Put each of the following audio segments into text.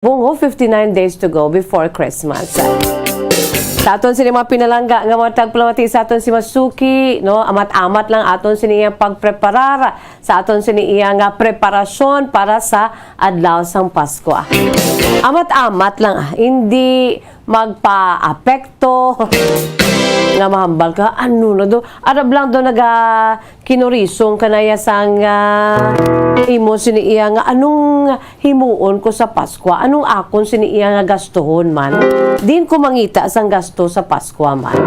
Bungo, 59 days to go before Christmas. Sa aton sini mga pinalangga nga mga tagplamati sa aton si Masuki, no, amat-amat lang aton sini iyang pagpreparar sa aton sini iyang preparasyon para sa adlaw sang Pasko. Amat-amat lang, hindi magpa-apekto nga mahambal ka, ano na do, arab lang do naga kinurisong kanaya sang imo sini iya nga anong himuon ko sa Pasko, anong akon sini iya nga gastuhon man, din ko mangita sang gasto sa Pasko man.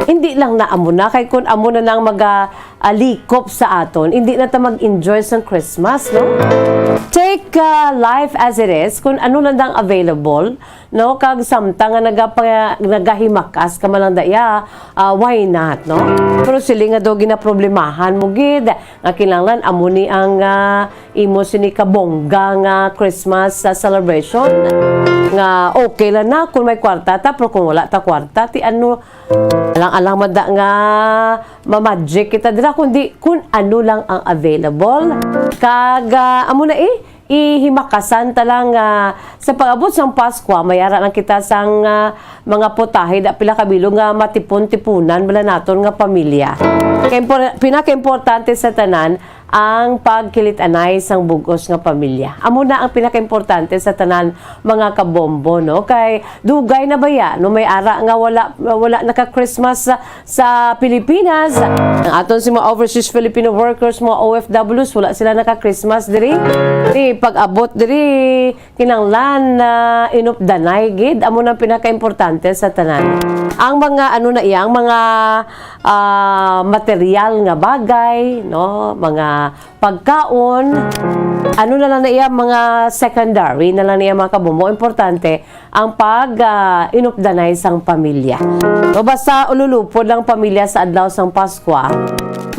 Hindi lang na amo na, kay kun amo na nang mag-alikop sa aton, hindi na ta mag-enjoy sang Christmas, no? Take life as it is, kung ano na dang available, no? Kag samtang nga nagahimakas ka man lang daya, why not, no? Pero sila nga do ginaproblemahan mo gid, nga kinahanglan amo ni ang imo sini kabongga nga Christmas celebration, nga okay lang na kung may kwarta ta, pero kung wala ta kwarta, ti ano, alang mada nga ma-magic kita dira, kundi kung ano lang ang available. Kag amo na ihimakasan talang sa pag-abot sang Pasko, mayara lang kita sang mga putahe da pila kabilo nga matipon-tipunan bala naton nga pamilya. Pinaka-importante sa tanan ang pagkilit-anay sang bugos nga pamilya. Amo na ang pinaka-importante sa tanan mga kabombo, no? Kay dugay na baya no, may ara nga wala naka-Christmas sa Pilipinas. Ang aton si mga overseas Filipino workers, mga OFWs, wala sila naka-Christmas diri. Pag-abot diri kinahanglan inupdanay gid, amo na pinaka-importante sa tanan. Ang mga ano na iyang mga material nga bagay, no, mga pagkaon, ano na lang na iya, mga secondary na lang niya mga kabombo. Importante ang pag-inupdanay sang pamilya. So, basta ululupod lang pamilya sa adlaw sang Pasko,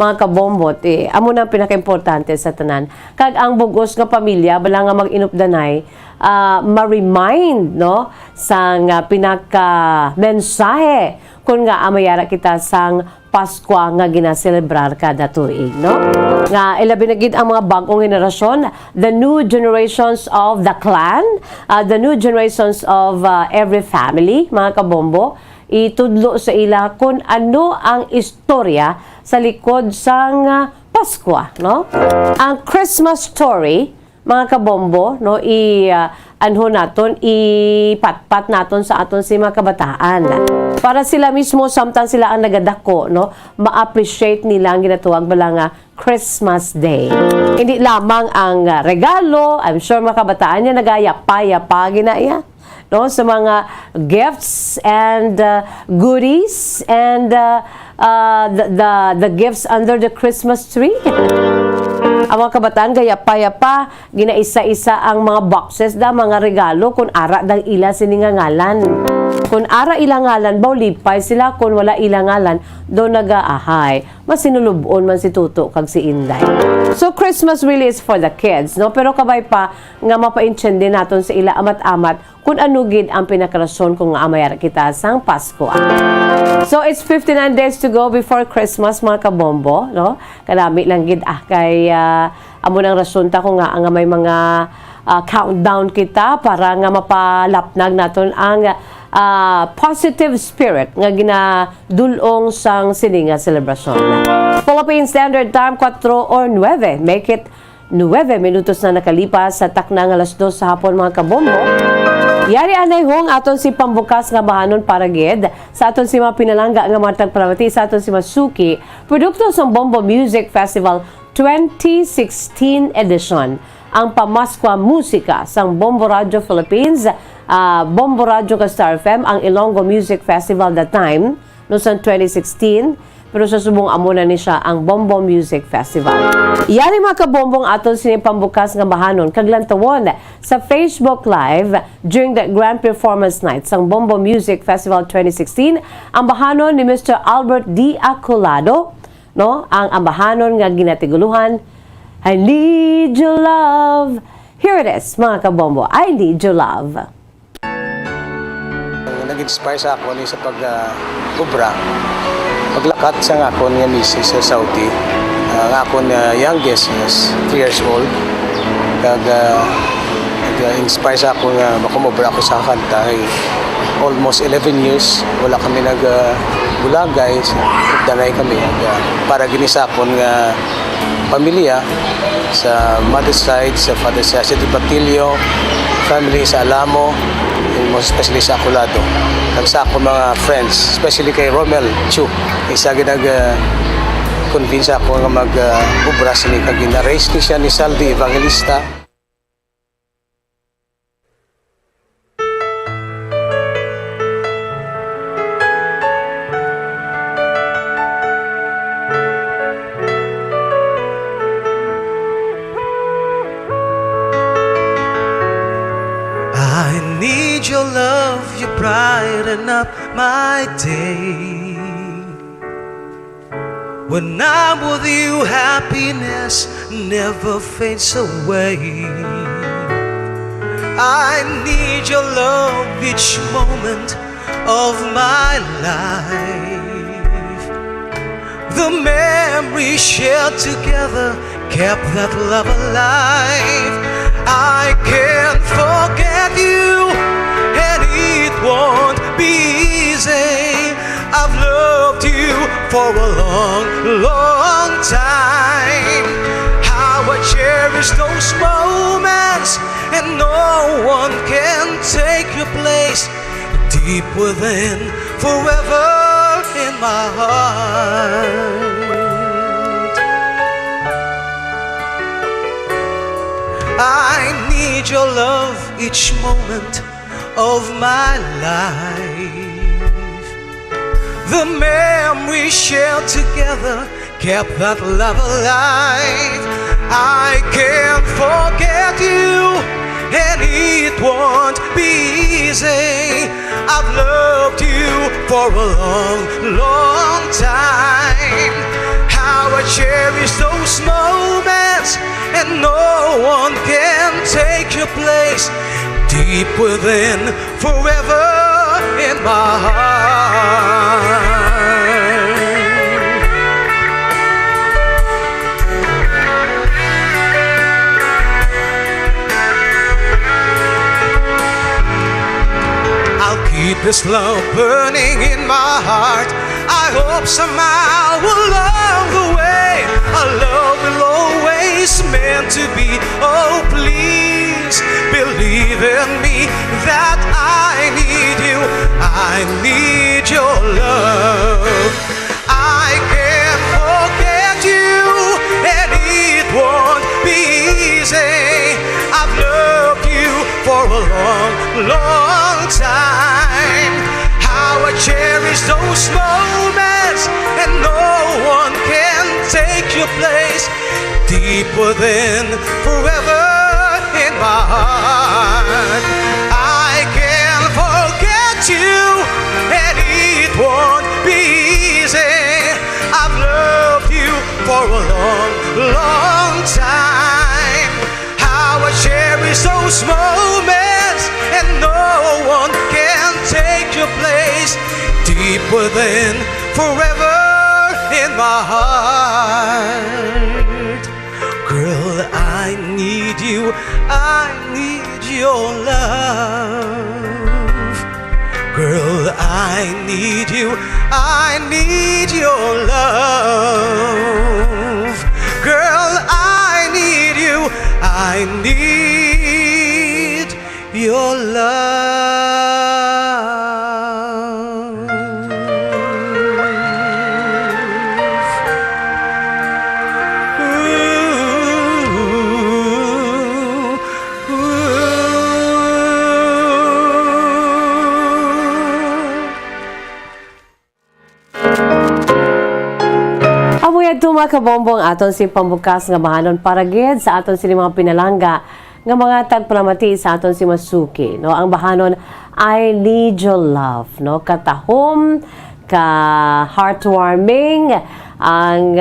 mga kabombot, amo na pinaka-importante sa tanan. Kag ang bugos nga pamilya, bala nga mag-inupdanay, ma-remind, no, sang pinaka-mensahe kung nga amayara kita sang Pasko nga ginaselebrar kada tuig, no? Nga ilabi na gid ang mga bagong henerasyon, the new generations of the clan, the new generations of every family, mga kabombo, itudlo sa ila kung ano ang istorya sa likod sang Pasko, no? Ang Christmas story, mga kabombo, no, anho naton, ipatpat naton sa aton si mga kabataan. Para sila mismo, samtang sila ang nagadako, no, ma-appreciate nila ang ginatuwag bala nga Christmas Day. Hindi lamang ang regalo, I'm sure mga kabataan niya nagayapa-yapa ginaya, no, sa mga gifts and goodies and the gifts under the Christmas tree. Ang mga kabataan gaya pa ginaisa-isa ang mga boxes da, mga regalo kung ara dang ila siningangalan. Kung ara ilangalan, lipay sila, kung wala ilangalan, do nagaahay. Masinulubon man si Tuto kag si Inday. So Christmas really is for the kids, no? Pero kabay pa nga mapaintindi naton sa ila amat-amat kung ano gid ang pinakarason kung amayar kita sang Pasko. So it's 59 days to go before Christmas, mga kabombo, no? Kadami lang gid kay amo nang rason ta kung nga may mga countdown kita para nga mapalapnag naton ang positive spirit nga ginadulong sang sininga celebration. Philippine Standard Time 4 or 9. Make it 9 minutos na nakalipas sa taknang alas 2 sa hapon, mga kabombo. Yari anay hong aton si pambukas nga bahanon para gid sa aton si mga pinalangga nga mga tagpalamati sa aton si Masuki, produkto sa Bombo Music Festival 2016 edition. Ang pamaskwa musika sang Bombo Radio Philippines, Bombo Radio ka Star FM, ang Ilonggo Music Festival that time, no sa 2016, pero sa subong amo na ni siya ang Bombo Music Festival. Yari mga kabombong aton sinipambukas nga bahanon kaglantawon sa Facebook Live during the Grand Performance Night sang Bombo Music Festival 2016, ang bahanon ni Mr. Albert D. Acolado, no, ang ambahanon nga ginatiguluhan, I Need Your Love. Here it is, mga kabombo, I Need Your Love. Nag-inspire sa ako ni sa pag-kubra. Paglakat sa ako niya misis sa Saudi. Ang ako na youngest is 3 years old. Kag nag-inspire sa ako nga makumobra ako sa kanta. Almost 11 years, wala kami nag-bulagay, danay kami. Para ginisa ako nga pamilya sa mother's side, sa father's side, sa Tipatilio, family sa Alamo, and most especially sa Acolado. Kag sa ako mga friends, especially kay Romel Chu, isa convince ako nga mag-ubra sini kag gina-raise ni siya ni Saldi Evangelista. I need your love, you brighten up my day. When I'm with you, happiness never fades away. I need your love each moment of my life. The memories shared together kept that love alive. I can't forget you, and it won't be easy. I've loved you for a long, long time. How I cherish those moments, and no one can take your place. Deep within, forever in my heart. I need your love each moment of my life. The memories shared together kept that love alive. I can't forget you, and it won't be easy. I've loved you for a long, long time. How I cherish those moments, and no one can take your place. Deep within, forever in my heart. I'll keep this love burning in my heart. I hope somehow along the way our love will always meant to be. Oh, please believe in me that I need you. I need your love. I can't forget you, and it won't be easy. I've loved you for a long, long time. How I cherish those moments, and no one can take your place. Deep within, forever in my heart. I can't forget you, and it won't be easy. I've loved you for a long, long time. How I cherish those moments, and no one can take your place. Deep within, forever in my heart. Girl, I need you, I need your love. Girl, I need you, I need your love. Girl, I need you, I need your love. Ito mga kabombong aton si pambukas nga mahanon para gid sa aton sini mga pinalangga nga mga tagpalamati sa aton si Masuki, no? Ang bahanon, I need your love, no? Katahom, ka heartwarming ang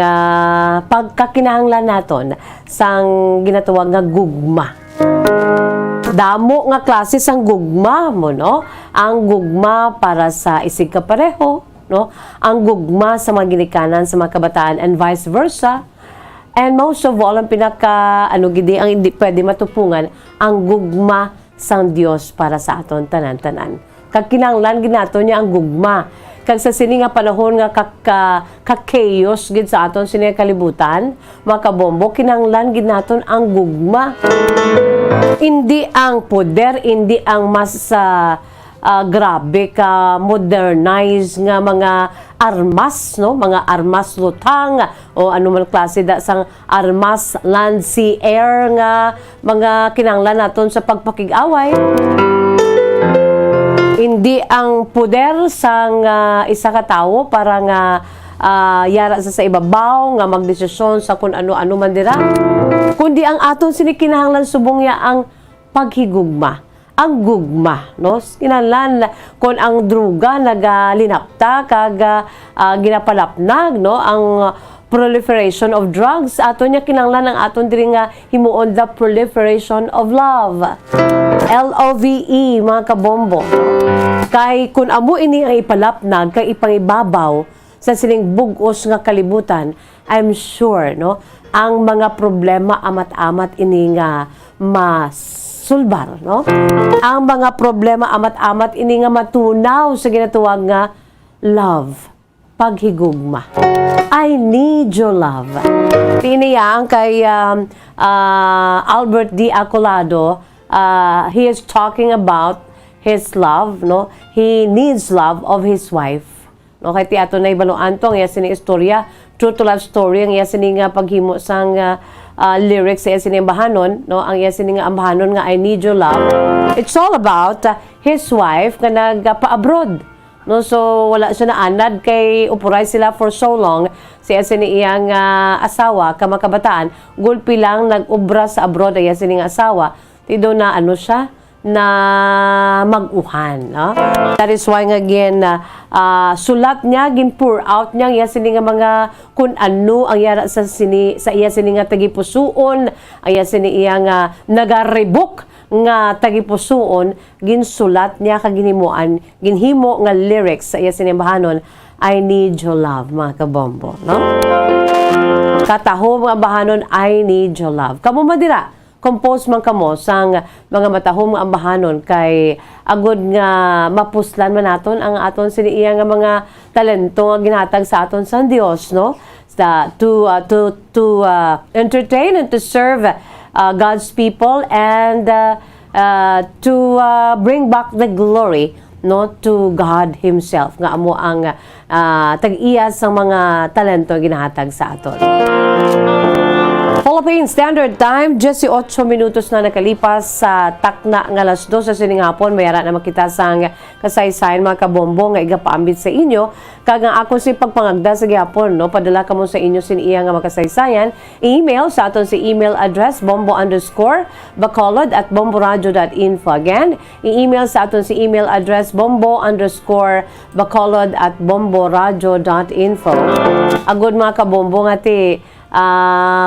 pagkakinahanglan naton sang ginatawag nga gugma. Damo nga klase sang gugma mo, no? Ang gugma para sa isig kapareho, no? Ang gugma sa mga ginikanan sa mga kabataan and vice versa. And most of all, ang pinaka, ang hindi pwede matupungan, ang gugma sang Dios para sa aton tanan-tanan. Kag kinahanglan ginato niya ang gugma. Kag sa sini nga panahon nga ka-chaos gid sa aton sini kalibutan, mga kabombo, kinahanglan gid naton ang gugma. Hindi ang poder, hindi ang mas grabe ka modernize nga mga armas, no, mga armas lutang o anuman klase da sang armas land, sea, air nga mga kinahanglan naton sa pagpakig-away. Hindi ang poder sang isa ka tawo para nga yara sa ibabaw nga magdesisyon sa kung ano-ano man dira, kundi ang aton sinikinahanglan subong ya ang paghigugma, ang gugma, no? Kinahanglan kung ang druga nagalinapta kag ginapalapnag, no, ang proliferation of drugs, aton niya kinahanglan ang aton diri nga himuon the proliferation of love. LOVE, mga kabombo. Kay kun amo ini ang ipalapnag kay ipangibabaw sa sining bugos nga kalibutan, I'm sure, no, ang mga problema amat-amat ini nga masulbar, no? Ang mga problema amat-amat ini nga matunaw sa ginatuwag nga love, paghigugma. I need your love. Tiniyang kay Albert D. Acolado, he is talking about his love, no? He needs love of his wife. No, kay ti ato na ibaluan to ang iya sini istorya, true to life story ang iya sini nga paghimo sang lyrics sa iya sini ambahanon, no, ang iya sini nga ambahanon nga I need your love. It's all about his wife nga nagpa-abroad, no, so wala siya na anad kay upuray sila for so long. Siya sini iyang asawa kamakabataan gulpi lang nag-ubra sa abroad iya sini nga asawa tido na ano siya na mag-uhan, no? That is why nga again sulat niya gin pour out niya iya sini nga mga kun ano ang yara sa iya sini nga tagipusuon, iya sini iya nga nagaribok nga tagipusuon, ginsulat niya kag ginhimo nga lyrics sa iya sini bahanon, I need your love, mga kabombo, no? Katahom nga bahanon, I need your love. Kamo madira compose man kamo sang mga matahom nga ambahanon kay agud nga mapuslan man naton ang aton siniiya nga mga talento nga ginhatag sa aton sa Dios, no, to entertain and to serve God's people and to bring back the glory, no, to God himself nga amo ang tag-iya sa mga talento ginahatag sa aton. Philippine Standard Time, 18 minutos na nakalipas sa takna nga alas 2 sa sining hapon. Mayara na makita sang kasaysayan, mga kabombo, nga igapaambit sa inyo. Kag nga ako si pagpangagda sa gihapon, no, padala ka mo sa inyo siniya nga makasaysayan. Email sa aton si email address bombo_bacolod@bomboradio.info. Again, i-email sa aton si email address bombo_bacolod@bomboradio.info. Agud mga kabombo nga ti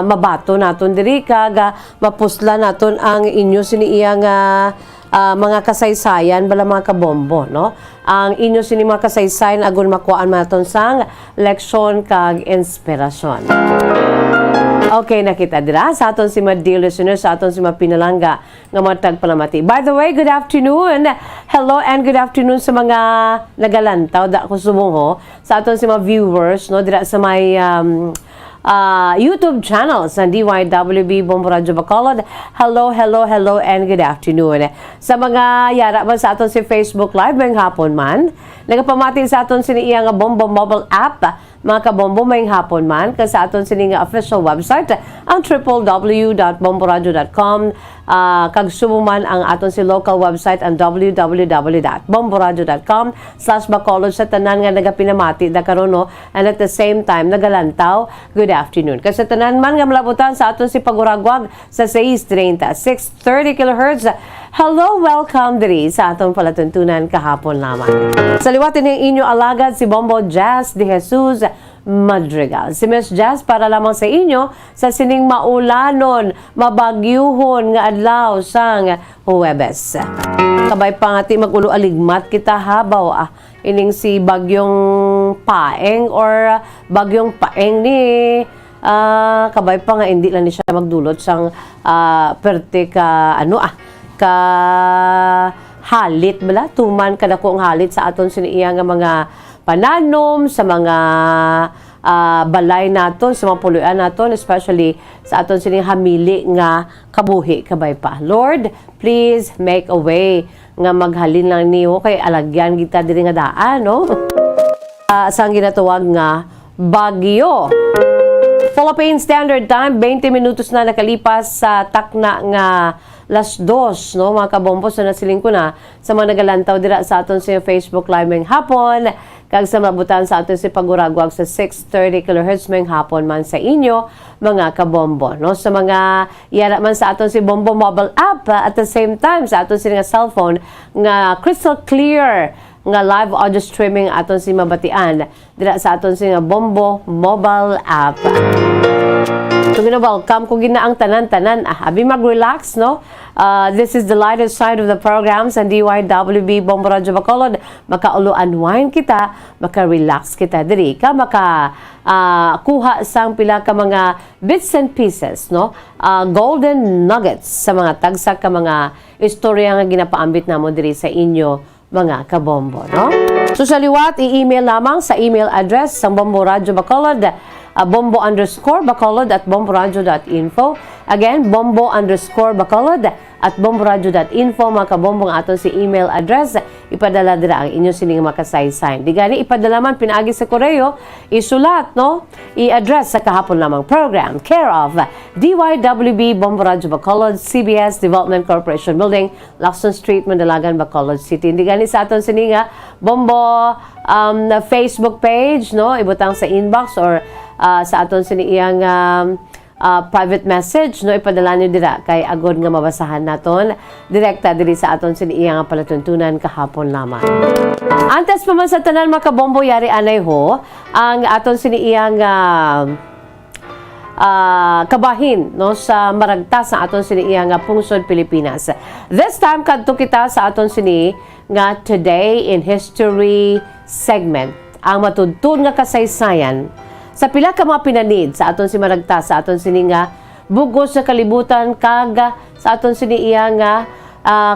mabato naton diri kag mapusla naton ang inyo siniiya nga mga kasaysayan bala mga kabombo, no, ang inyo sini mga kasaysayan agon makuhaan naton sang leksyon kag inspirasyon. Okay, nakita dira sa aton si mga listeners, sa aton si mga pinalangga nga matag palamati. By the way, good afternoon. Hello and good afternoon sa mga nagalantaw da ko subong sa aton si mga viewers, no, dira sa may YouTube channel sa DYWB Bombo Radio Bacolod. Hello, hello, hello, and good afternoon. Sa mga yara ba sa aton si Facebook Live, may hapon man. Nagapamati sa aton siniiya nga Bombo mobile app, mga kabombo, may hapon man. Kasi sa aton sini nga official website, ang www.bomboradio.com. Kag sumuman ang aton si local website, ang www.bomboradio.com/Bacolod sa tanan nga nagapinamati da karon, no, and at the same time nagalantaw. Good afternoon. Kasi tanan man nga malabutan sa aton si paguragwag sa 630 kHz. Hello, welcome diri sa aton palatuntunan kahapon lamang. Sa liwatin ng inyo alagad si Bombo Jazz de Jesus Madrigal. Si Miss Jazz para lamang sa inyo sa sining maulanon, mabagyuhon nga adlaw sang Huwebes. Kabay pa nga ti magulo aligmat kita habaw ining si bagyong paeng or bagyong paeng ni kabay pa nga hindi lang ni siya magdulot sang perte ka ka halit bala tuman kadako ang halit sa aton siniya nga mga pananom sa mga balay naton sa mga puluyan naton, especially sa aton sining hamili nga kabuhi kabay pa. Lord, please make a way nga maghalin lang niyo kay alagyan kita diri nga daan, no? Sang ginatawag nga bagyo. Philippine Standard Time, 20 minutos na nakalipas sa takna nga las 2, no, mga kabombos na nasiling ko na sa mga nagalantaw dira sa aton sa Facebook Live ngayong hapon, kag sa mabutan sa aton si paguragwag sa 630 kHz ngayong hapon man sa inyo, mga kabombo, no, sa mga yara man sa aton si Bombo mobile app, at the same time sa aton si nga cellphone nga crystal clear nga live audio streaming aton si mabatian dira sa aton si nga Bombo mobile app. So, welcome ko gina ang tanan-tanan. Abi mag-relax, no? This is the lighter side of the programs and DYWB Bombo Radyo Bacolod. Maka-ulo-unwind kita, maka-relax kita. Diri ka, kuha sang pila ka mga bits and pieces, no? Golden nuggets sa mga tagsak ka mga istorya nga ginapaambit namo diri sa inyo, mga kabombo, no? So, sa liwat, i-email lamang sa email address sa Bombo Radyo Bacolod, bombo_bacolod at bomboradio.info. Again, bombo_bacolod at bomboradio.info. Mga kabombong aton si email address. Ipadala dira ang inyong sining makasaysay. Di gani, ipadala man pinaagi sa koreo, isulat, no? I-address sa kahapon lamang program. Care of DYWB Bombo Radyo Bacolod, CBS Development Corporation Building, Lacson Street, Mandalagan, Bacolod City. Di gani sa aton sininga Bombo Facebook page, no? Ibutang sa inbox or sa aton siniyang private message, no, ipadala niyo dira kay agod nga mabasahan naton direkta diri sa aton siniyang palatuntunan kahapon lamang. Antes pa man sa tanan mga kabombo, yari anay ho ang aton siniyang kabahin, no, sa maragtas sa aton siniyang pungsod Pilipinas. This time kadto kita sa aton sini nga Today in History segment, ang matudtod nga kasaysayan sa pila ka mga pinanid sa aton si maragtas sa aton sini nga bugos sa kalibutan kag sa aton sini iya nga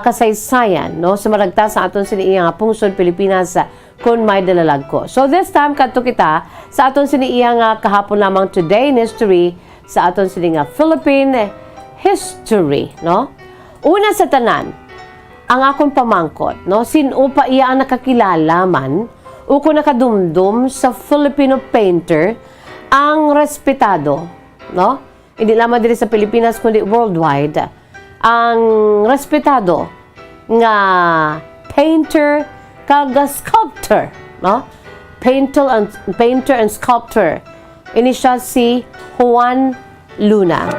kasaysayan, no, sa maragtas sa aton sini iya nga pungsod Pilipinas kun may dalalag ko. So this time kadto kita sa aton sini iya nga kahapon lamang Today in History sa aton sini nga Philippine history, no. Una sa tanan, ang akong pamangkot, no, sino pa iya ang nakakilala man o kung nakadumdum sa Filipino painter ang respetado, no? Hindi lamang diri sa Pilipinas kundi worldwide. Ang respetado nga painter kag sculptor, no? Painter and sculptor. Ini siya si Juan Luna.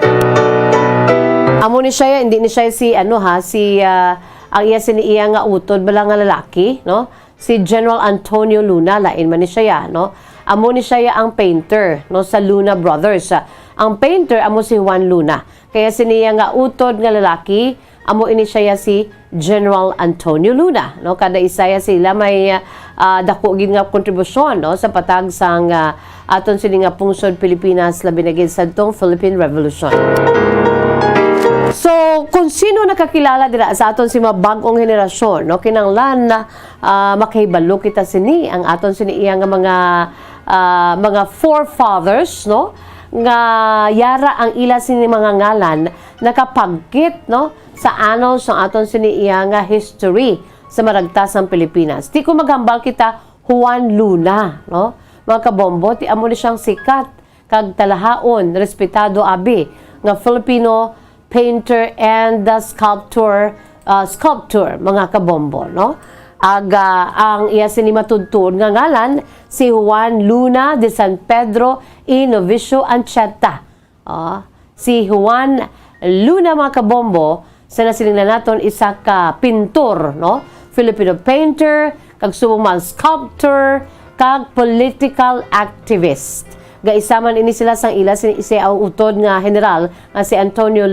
Amo ni siya, hindi ni siya si ang iya siniiya nga utod bala nga lalaki, no? Si General Antonio Luna, lain man ni siya, no? Amo ni siya ang painter, no, sa Luna Brothers. Ang painter amo si Juan Luna. Kaya siniya nga utod nga lalaki, amo ini siya si General Antonio Luna, no? Kada isaya sila may dako gid nga kontribusyon, no, sa patag sang aton sini nga pungsod Pilipinas labi na gid sadtong Philippine Revolution. So, kung sino nakakilala dira sa aton si mga bagong henerasyon, no, kinanglan na makahibalo kita sini ang aton sini iya nga mga forefathers, no, nga yara ang ila sini mga ngalan nakapagkit, no, sa annals ng aton sini iya nga history sa maragtas ng Pilipinas. Di ko maghambal kita Juan Luna, no, mga kabombo, ti amo ni siyang sikat kag talahaon, respetado abi nga Filipino painter and sculptor, mga kabombo, no? Ang iya sini matudtod nga ngalan si Juan Luna de San Pedro y Novicio Ancheta. Si Juan Luna, mga kabombo, sa nasilingnan naton isa ka pintor, no? Filipino painter, kag subong sculptor, kag political activist. Gaisaman ini sila sang ila si utod nga general nga si Antonio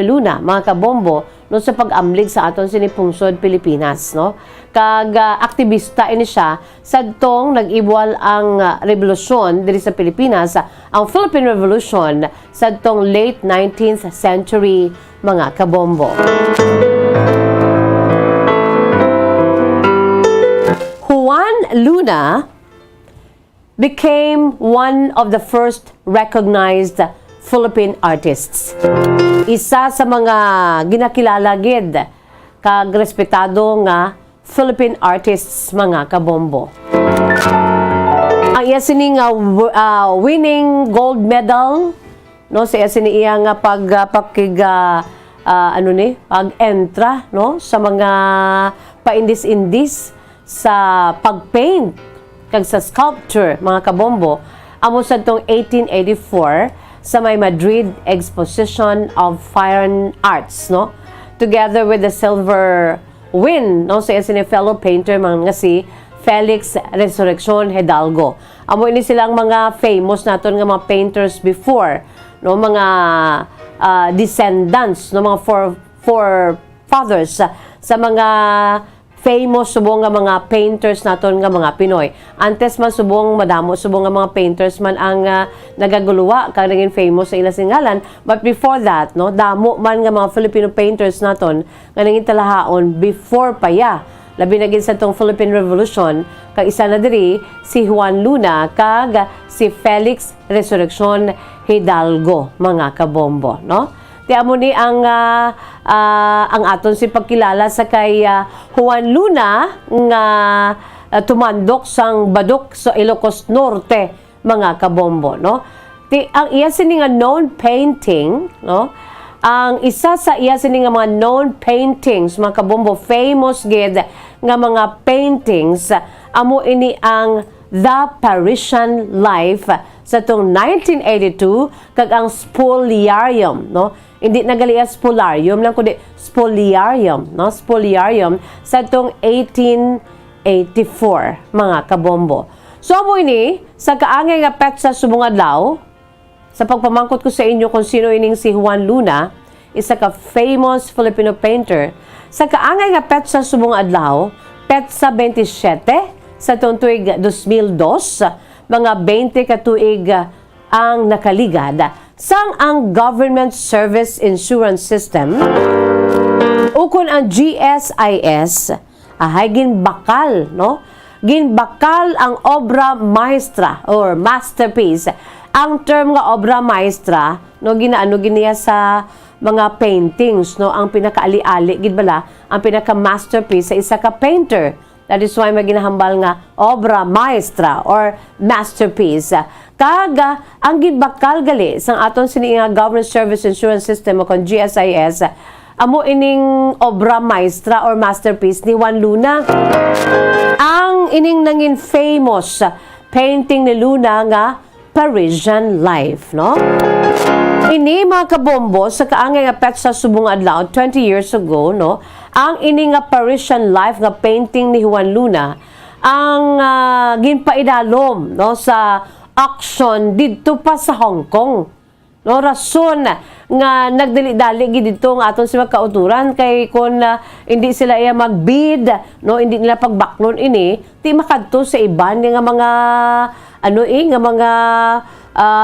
Luna, mga kabombo, no sa pag-amlig sa aton sinipungsod Pilipinas, no. Kag aktivista ini siya sadtong nag-ibwal ang revolusyon diri sa Pilipinas, ang Philippine Revolution sadtong late 19th century, mga kabombo. Juan Luna became one of the first recognized Philippine artists. Isa sa mga ginakilala gid kag respetado nga Philippine artists, mga kabombo. Ang iya sini nga winning gold medal, no, sa iya sini iya nga pag-entra, no, sa mga paindis-indis sa pag-paint kag sa sculpture, mga kabombo, amo sa tong 1884 sa may Madrid Exposition of Fine Arts, no, together with the silver win, no, sa isa ni fellow painter mga si Felix Resurrección Hidalgo. Amo ini silang mga famous naton nga mga painters before, no, mga descendants, no, mga forefathers sa mga famous subong nga mga painters naton nga mga Pinoy. Antes man subong madamo subong nga mga painters man ang nagaguluwa kag naging famous sa ilang singalan, but before that, no, damo man nga mga Filipino painters naton nga naging talahaon before pa ya. Labi na gid sa tong Philippine Revolution, kag isa na diri si Juan Luna kag si Felix Resurrección Hidalgo, mga kabombo, no. Ti amo ni ang aton si pagkilala sa kay Juan Luna nga tumandok sang badok sa Ilocos Norte, mga kabombo, no. Ti ang iya sini nga known painting, no. Ang isa sa iya sini nga mga known paintings, mga kabombo, famous gid nga mga paintings, amo ini ang The Parisian Life sa tong 1982 kag ang Spoliarium, no. Hindi nagali Spolarium lang kundi Spoliarium, no, Spoliarium sa tong 1884, mga kabombo. So amo ini sa kaangay nga petsa subong adlaw, sa pagpamangkot ko sa inyo kung sino ining si Juan Luna, isa ka famous Filipino painter, sa kaangay nga petsa subong adlaw, petsa 27 sa tong tuig 2002, mga 20 ka tuig ang nakaligad sang ang Government Service Insurance System ukon ang GSIS ahay ginbakal, no, ginbakal ang obra maestra or masterpiece. Ang term nga obra maestra, no, ginaano giniya sa mga paintings, no, ang pinakaali-ali gid bala ang pinaka masterpiece sa isa ka painter. That is why may ginahambal nga obra maestra or masterpiece. Kaga ang ginbakal gali sang aton sini nga Government Service Insurance System o kon GSIS, amo ining obra maestra or masterpiece ni Juan Luna. Ang ining nangin famous painting ni Luna nga Parisian Life, no? Ini, mga kabombo, sa kaangay nga petsa subong adlaw 20 years ago, no, ang ini nga Parisian Life nga painting ni Juan Luna ang ginpaidalom, no, sa auction didto pa sa Hong Kong. No, rason nga nagdali-dali gid dito nga aton sila kauturan kay kun hindi sila iya magbid, no, hindi nila pagbaklon ini, ti makadto sa iban nga mga nga mga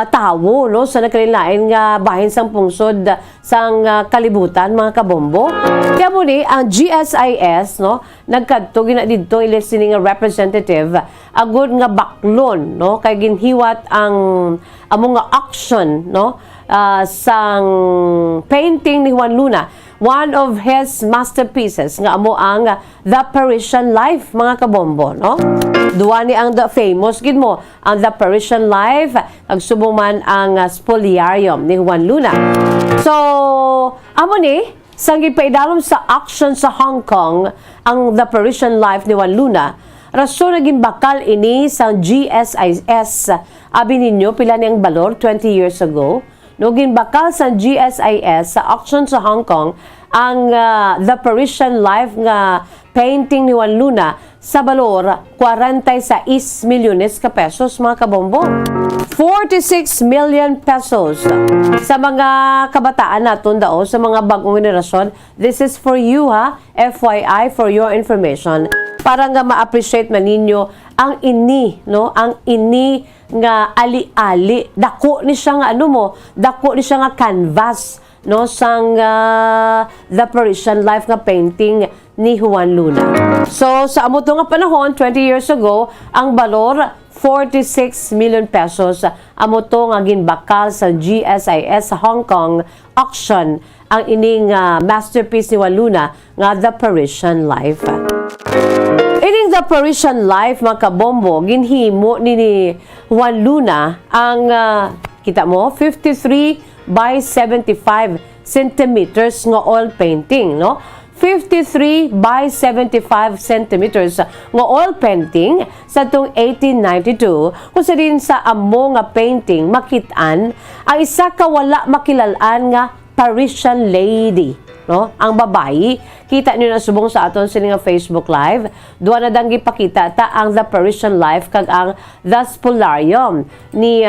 tawo, no, sa nakalilain nga bahin sang pungsod sang kalibutan, mga kabombo. Kaya mo ni ang GSIS, no, nagkadto gina didto ilisini nga representative agud nga baklon, no, kay ginhiwat ang among nga auction, no, sang painting ni Juan Luna, one of his masterpieces nga amo ang The Parisian Life, mga kabombo, no. Duwa ni ang the famous gid mo ang The Parisian Life, ag subong man ang Spoliarium ni Juan Luna. So amo ni sang gipaidalom sa auction sa Hong Kong ang The Parisian Life ni Juan Luna, rason naging bakal ini sa GSIS. Abi ninyo pila niyang balor 20 years ago, no, ginbakal sa GSIS sa auction sa Hong Kong ang The Parisian Life nga painting ni Juan Luna sa balor 46 milyones ka pesos, mga kabombo. 46 million pesos sa mga kabataan naton daw, sa mga bagong henerasyon. This is for you, ha? FYI, for your information. Para nga ma-appreciate man ninyo ang ini, no? Ang ini nga ali-ali. Dako ni siya nga dako ni siya nga canvas, no? Sang The Parisian Life nga painting ni Juan Luna. So, sa amo to nga panahon, 20 years ago, ang balor 46 million pesos. Amo to nga ginbakal sa GSIS sa Hong Kong auction ang ining masterpiece ni Juan Luna nga The Parisian Life. Ining The Parisian Life, mga kabombo, ginhimo ni Juan Luna ang kita mo 53 by 75 centimeters nga oil painting, no? 53 by 75 centimeters nga oil painting sa itong 1892, kung sa din sa amo nga painting makitaan ang isa ka wala makilalaan nga Parisian lady, no? Ang babayi, kita niyo na subong sa aton sini nga Facebook Live, duha na dang gipakita ta ang The Parisian Life kag ang The Spolarium ni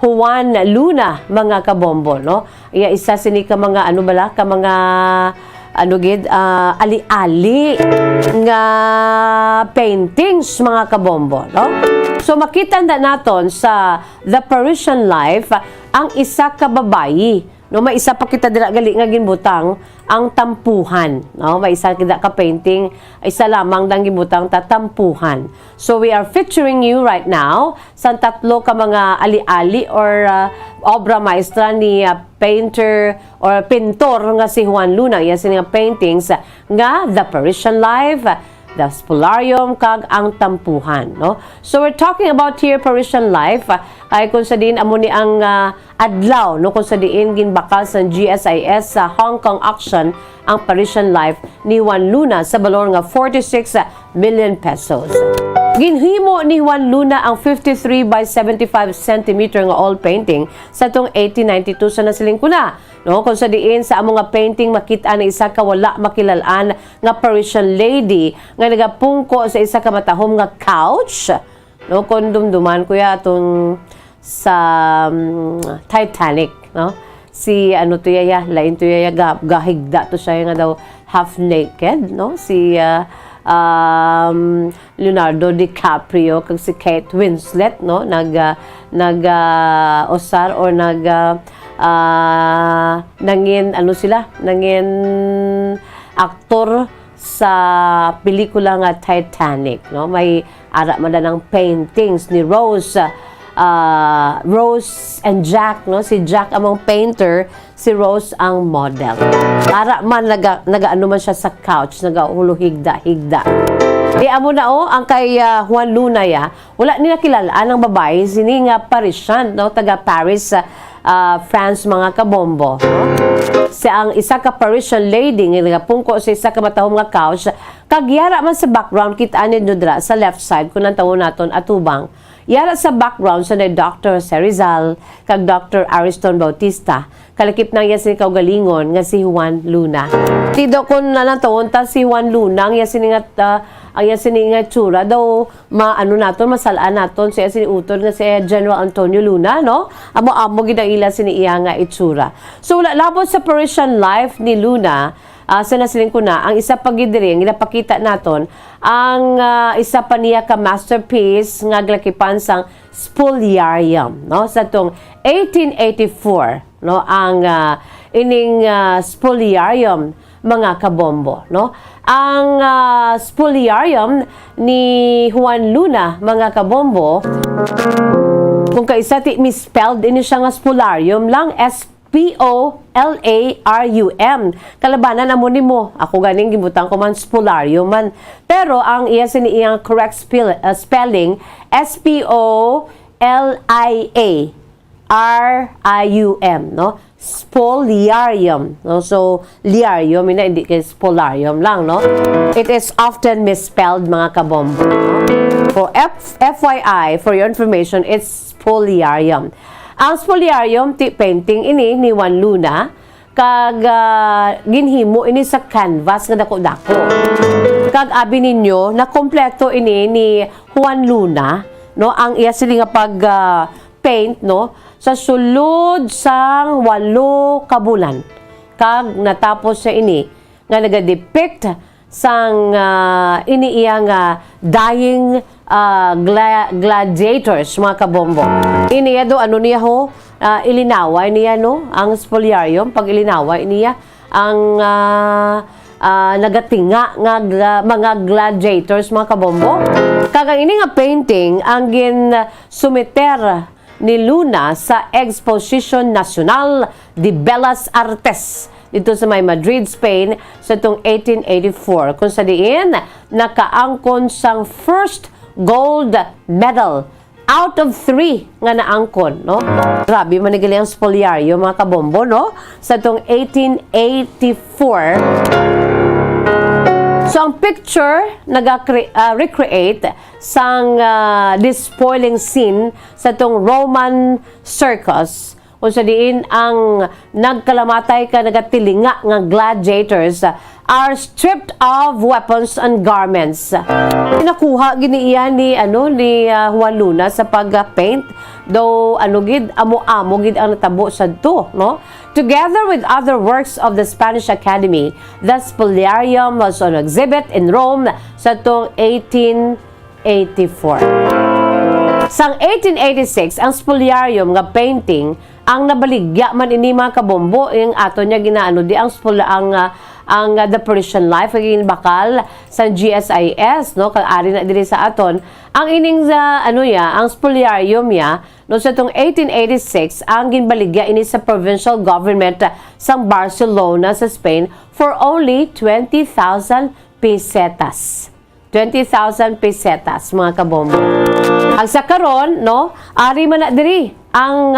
Juan Luna, mga kabombo, no? Iya isa sini ka mga ka mga ali-ali nga paintings, mga kabombo, no? So makita na naton sa The Parisian Life ang isa ka babayi, no? May isa pa kita dira gali nga ginbutang ang tampuhan, no? May isa kita ka painting, isa lamang dang ginbutang ta tampuhan. So we are featuring you right now sa tatlo ka mga ali-ali or obra maestra ni painter or pintor nga si Juan Luna. Iya sini nga paintings nga The Parisian Life, The Spolarium, kag ang tampuhan, no? So we're talking about here Parisian Life, kay kung sa din amo ni ang adlaw, no, kung sa diin ginbakal sa GSIS sa Hong Kong auction ang Parisian Life ni Juan Luna sa balor nga 46 million pesos. Ginhimo ni Juan Luna ang 53 by 75 centimeter nga oil painting sa tong 1892 sa nasiling kuna, no? Kung sa diin sa amo nga painting makita na isa ka wala makilalaan nga Parisian lady nga nagapungko sa isa ka matahom nga couch, no? Kung dumduman kuya atong sa Titanic, no? Si to yaya, lain to yaya gahigda to siya nga daw half naked, no? Si Leonardo DiCaprio kag si Kate Winslet, no? Osar or nangin nangin aktor sa pelikula nga Titanic, no? May ara man ng paintings ni Rose and Jack, no? Si Jack among painter, si Rose ang model. Para man nagaano man siya sa couch, nagaulo higda. Di amo na ang kay Juan Luna wala nila kilalaan ang babae sini nga Parisian, no? Taga Paris, France, mga kabombo, no? Siya ang isa ka Parisian lady nga nagapungko sa isa ka matahom nga couch, kag yara man sa background kita ni dra sa left side kun ang tawo naton atubang. Yara sa background sa ni Dr. Serizal kag Dr. Ariston Bautista. Kalakip nang yasin kaugalingon nga si Juan Luna. Tido kun nalang tawon ta si Juan Luna ang yasin nga tsura daw naton masalaan naton sa yasin utod nga si General Antonio Luna, no? Amo gid ila sini iya nga itsura. So wala labot sa Parisian Life ni Luna. Sa nasiling ko na, ang isa pa gidiri, ang ginapakita naton, ang isa pa niya ka masterpiece nga glakipan sang Spoliarium, no? Sa tong 1884, no? Ang ining Spoliarium, mga kabombo, no? Ang Spoliarium ni Juan Luna, mga kabombo, kung kaisa ti misspelled, ini siya nga Spolarium lang, Spolarum. Kalabanan na mo ni mo. Ako ganing gibutang ko man Spolarium man. Pero ang iya siniyang correct spelling, Spoliarium, no? Spoliarium, no? So liarium hindi kay Spolarium lang, no? It is often misspelled, mga kabombo, no? For FYI, for your information, it's Spoliarium. Ang Spoliarium painting ini ni Juan Luna kag ginhimo ini sa canvas nga dako-dako. Kag abi ninyo na kompleto ini ni Juan Luna, no? Ang iya sila nga paint no sa sulod sang 8 ka bulan. Kag natapos sa ini nga nagadepict sang iniiyang dying gladiators, mga kabombo. Iniya do ano niya ho, ilinaway niya no ang spoliarium, pag ilinaway niya ang nagatinga nga mga gladiators, mga kabombo. Kagang ini nga painting ang gin sumiter ni Luna sa Exposition Nacional de Bellas Artes dito sa may Madrid, Spain sa itong 1884, kung sa diin nakaangkon sang first gold medal out of 3 nga naangkon, no? Grabe, manigali ang spoliario, mga kabombo, no? Sa itong 1884. So, ang picture recreate sang despoiling scene sa itong Roman circus, kung sa diin ang nagkalamatay ka nagatilinga nga gladiators are stripped of weapons and garments. Nakuha giniiya ni Juan Luna sa pag-paint, though gid amo-amo gid ang natabo sadto, no? Together with other works of the Spanish Academy, the Spoliarium was on exhibit in Rome sa tong 1884. Sang 1886, ang Spoliarium nga painting ang nabaligya man ini, mga kabombo, yung ato niya ginaano di ang The Parisian Life aging bakal sa GSIS, no, kag ari na diri sa aton ang ining ang spoliarium ya no sa tong 1886 ang ginbaligya ini sa provincial government sa Barcelona sa Spain for only 20,000 pesetas. 20,000 pesetas, mga kabombo. Ang sa karon, no, ari man na diri ang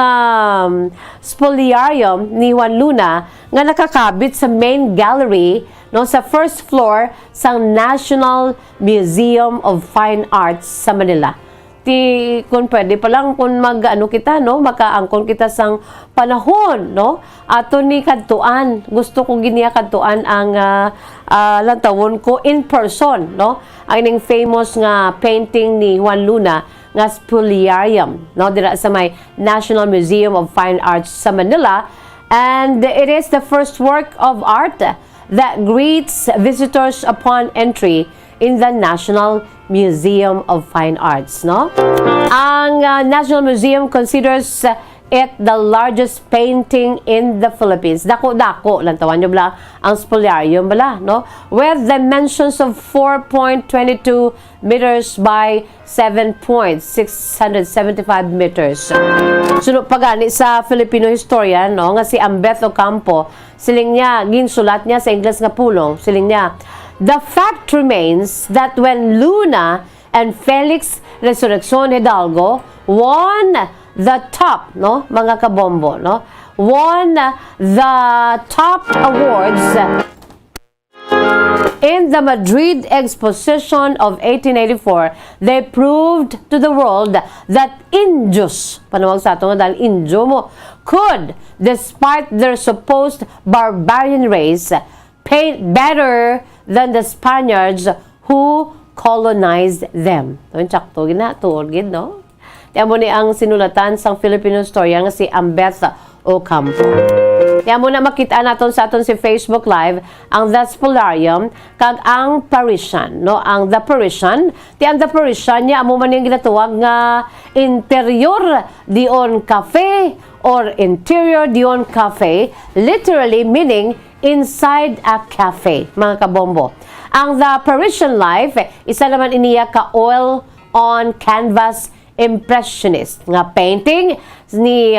spoliarium ni Juan Luna nga nakakabit sa main gallery, no, sa first floor sa National Museum of Fine Arts sa Manila. Kung pwede pa lang kung kita, no, makaangkon kita sang panahon, no, ato ni kadtuan, gusto ko giniya kadtuan ang lantawon ko in person, no, ang ining famous nga painting ni Juan Luna nga spoliarium, no, dira sa may National Museum of Fine Arts sa Manila, and it is the first work of art that greets visitors upon entry in the National Museum of Fine Arts, no? Ang National Museum considers it the largest painting in the Philippines. Dako-dako lang tawan nyo bala ang spoliarium bala, no? With dimensions of 4.22 meters by 7.675 meters. Sunod pagani sa Filipino historian, no, nga si Ambeth Ocampo, siling niya, ginsulat niya sa Ingles nga pulong, siling niya, the fact remains that when Luna and Felix Resurrección Hidalgo won the top, no, mga kabombo, no, won the top awards in the Madrid Exposition of 1884, they proved to the world that Indios, panawag sa ato nga dahil Indio mo, could, despite their supposed barbarian race, paint better than the Spaniards who colonized them. Ito yung tsakto, ginatuod, no? Tiyan mo ni ang sinulatan sang Filipino historian nga si Ambeth Ocampo. Tiyan mo na makita natin sa aton si Facebook Live ang The Spoliarium kag ang Parisian, no? Ang The Parisian, tiyan The Parisian niya amo man yung ginatuwag nga interior dion cafe or interior dion cafe, literally meaning inside a cafe, mga kabombo. Ang The Parisian Life, isa naman iniya ka oil on canvas impressionist nga painting ni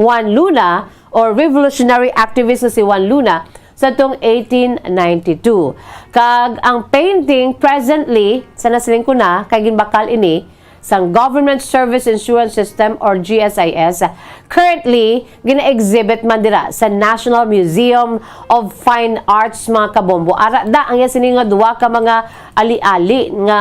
Juan Luna or revolutionary activist na si Juan Luna sa tong 1892. Kag ang painting presently sa nasiling ko na kay ginbakal ini sang Government Service Insurance System or GSIS, currently gina-exhibit man dira sa National Museum of Fine Arts, mga kabombo. Ara da ang yasin nga duwa ka mga ali-ali nga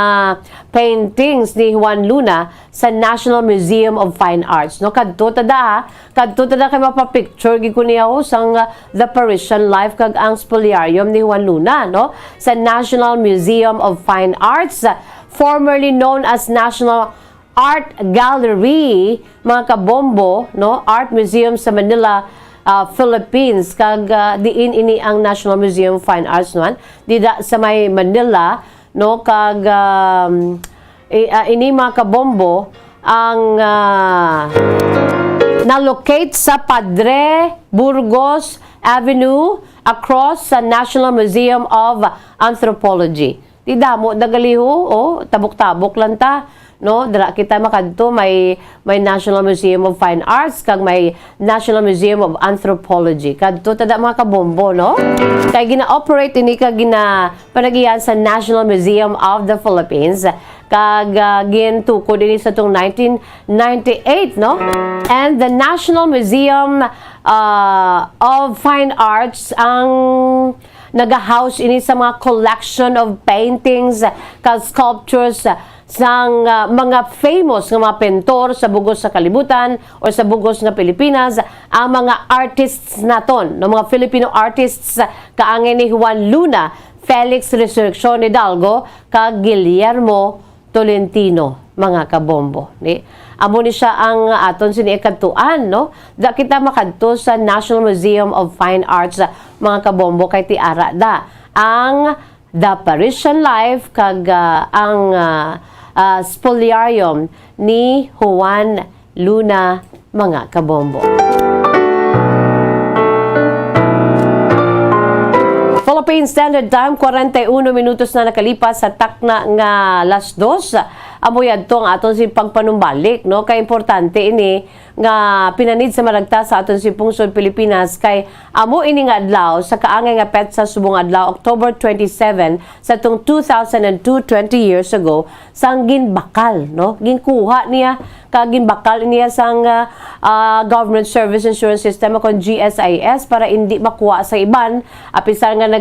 paintings ni Juan Luna sa National Museum of Fine Arts, no? Kadto tada kay mapapicture gid ko niya sang The Parisian Life kag ang spoliarium ni Juan Luna, no, sa National Museum of Fine Arts, formerly known as National Art Gallery, mga kabombo, no? Art Museum sa Manila, Philippines. Kag diin ini ang National Museum of Fine Arts noan. Dida sa may Manila, no? Kag ini mga kabombo ang na-locate sa Padre Burgos Avenue across sa National Museum of Anthropology. Di damo dagaliho, tabok-tabok lang ta. No, dira kita makadto may National Museum of Fine Arts kag may National Museum of Anthropology. Kadto tada mga kabombo, no? Kay gina-operate ini kag panagiyan sa National Museum of the Philippines kag gintukod ini sa tong 1998, no? And the National Museum of Fine Arts ang nagahouse ini sa mga collection of paintings kag sculptures sang mga famous nga mga pentor sa bugos sa kalibutan o sa bugos nga Pilipinas, ang mga artists naton, no, mga Filipino artists kaangay ni Juan Luna, Felix Resurrección Hidalgo, kag Guillermo Tolentino, mga kabombo. Ni amo ni siya ang aton siniikadtuan, no? Da kita makadto sa National Museum of Fine Arts, mga kabombo, kay tiara da ang The Parisian Life kag ang spoliarium ni Juan Luna, mga kabombo. Philippine Standard Time, 41 minutos na nakalipas sa takna nga alas 2. Amoy adto ang aton si pagpanumbalik, no? Kay importante ini nga pinanid sa maragta sa aton si pungsod Pilipinas kay amo ini nga adlaw sa kaangay nga petsa subong adlaw October 27 sa tung 2002, 20 years ago sang ginbakal, no? Ginkuha niya kag ginbakal niya sang Government Service Insurance System o GSIS para hindi makuha sa iban apisar nga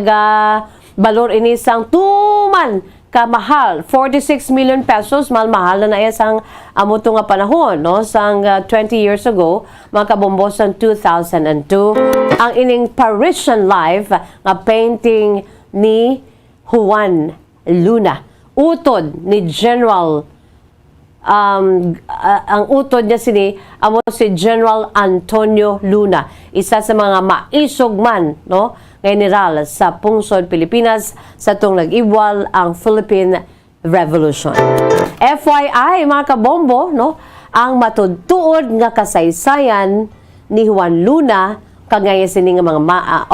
balor ini sang tuman kamahal, 46 million pesos, mahal na iya sang amuto nga panahon, no? Sang 20 years ago, mga kabombo, sang 2002. Ang ining Parisian Life nga painting ni Juan Luna. Utod ni General ang utod niya amo si General Antonio Luna, isa sa mga maisog man, no, general sa pungsod Pilipinas sa tong nag-ibwal ang Philippine Revolution. FYI, mga kabombo, no, ang matudtuod nga kasaysayan ni Juan Luna kagaya sini nga mga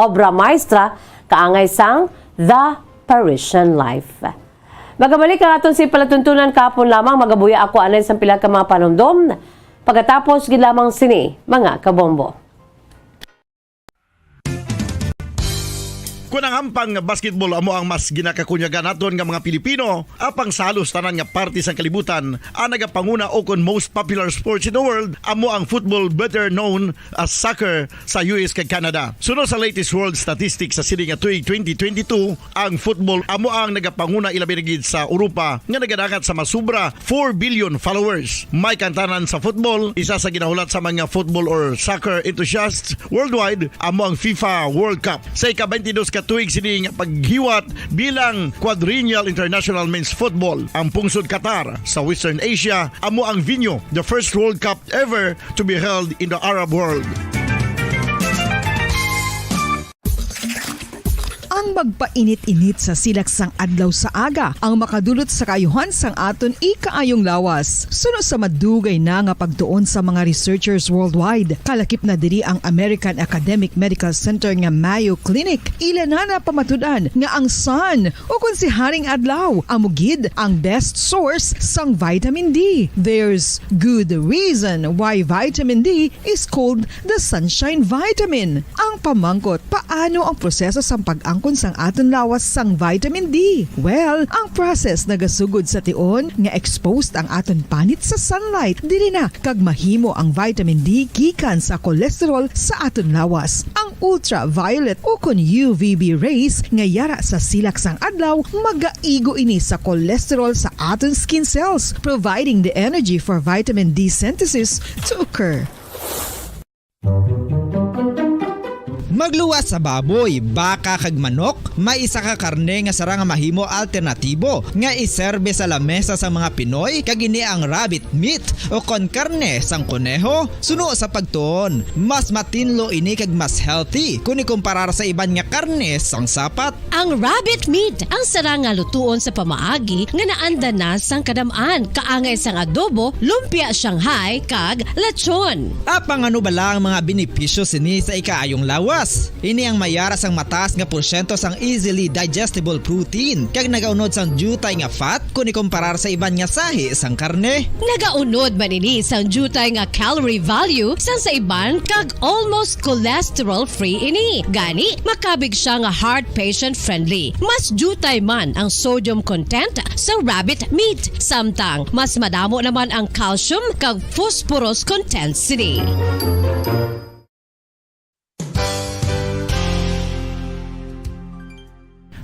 obra maestra kaangay sang The Parisian Life. Magabalik ang aton si palatuntunan kapon lamang, magabuya ako anay sa pila ka mga panumdom. Pagkatapos gid lamang sini, mga kabombo. Kung ang ampang basketball amo ang mas ginakakunyagan naton nga mga Pilipino, apang salos tanan nga parte sa kalibutan, ang nagapanguna o kon most popular sports in the world, amo ang football, better known as soccer sa US kag Canada. Sunod sa latest world statistics sa sini nga tuig 2022, ang football amo ang nagapanguna ilabi na gid sa Europa nga nagadakat sa masubra 4 billion followers. May kantanan sa football, isa sa ginahulat sa mga football or soccer enthusiasts worldwide, amo ang FIFA World Cup. Sa ika-22 ka tuig sini nga paghiwat bilang quadrennial international men's football. Ang pungsod Qatar sa Western Asia amo ang venue, the first World Cup ever to be held in the Arab world. Ang magpainit-init sa silaksang adlaw sa aga ang makadulot sa kayuhan sang aton ikaayong lawas. Sunod sa madugay na nga pagtuon sa mga researchers worldwide, kalakip na diri ang American Academic Medical Center nga Mayo Clinic. Ila na pamatudan nga ang sun o kung si Haring Adlaw amugid ang best source sang vitamin D. There's good reason why vitamin D is called the sunshine vitamin. Ang pamangkot, paano ang proseso sa pag-angkon sang aton lawas sang vitamin D? Well, ang process nagasugod sa tion nga exposed ang aton panit sa sunlight dili na kag mahimo ang vitamin D gikan sa cholesterol sa aton lawas. Ang ultraviolet o kon UVB rays nga yara sa silak sang adlaw magaigo ini sa cholesterol sa aton skin cells, providing the energy for vitamin D synthesis to occur. Magluwas sa baboy, baka kag manok, may isa ka karne nga sarang mahimo alternatibo nga iserbe sa lamesa sa mga Pinoy kag ini ang rabbit meat o kon karne sang kuneho. Suno sa pagtuon, mas matinlo ini kag mas healthy kung ikumparar sa iban nga karne sang sapat. Ang rabbit meat ang sarang nga lutuon sa pamaagi nga naanda na sang kadamaan, kaangay sang adobo, lumpia Shanghai kag lechon. Apang ano bala ang mga benepisyo sini sa ikaayong lawas? Ini ang mayara sang mataas nga porsyento sang easily digestible protein kag nagaunod sang jutay nga fat kung ikumparar sa iban nga sahi sang karne. Nagaunod man ini sang jutay nga calorie value sang sa iban kag almost cholesterol free ini. Gani makabig siya nga heart patient friendly. Mas jutay man ang sodium content sa rabbit meat, samtang mas madamo naman ang calcium kag phosphorus content sini.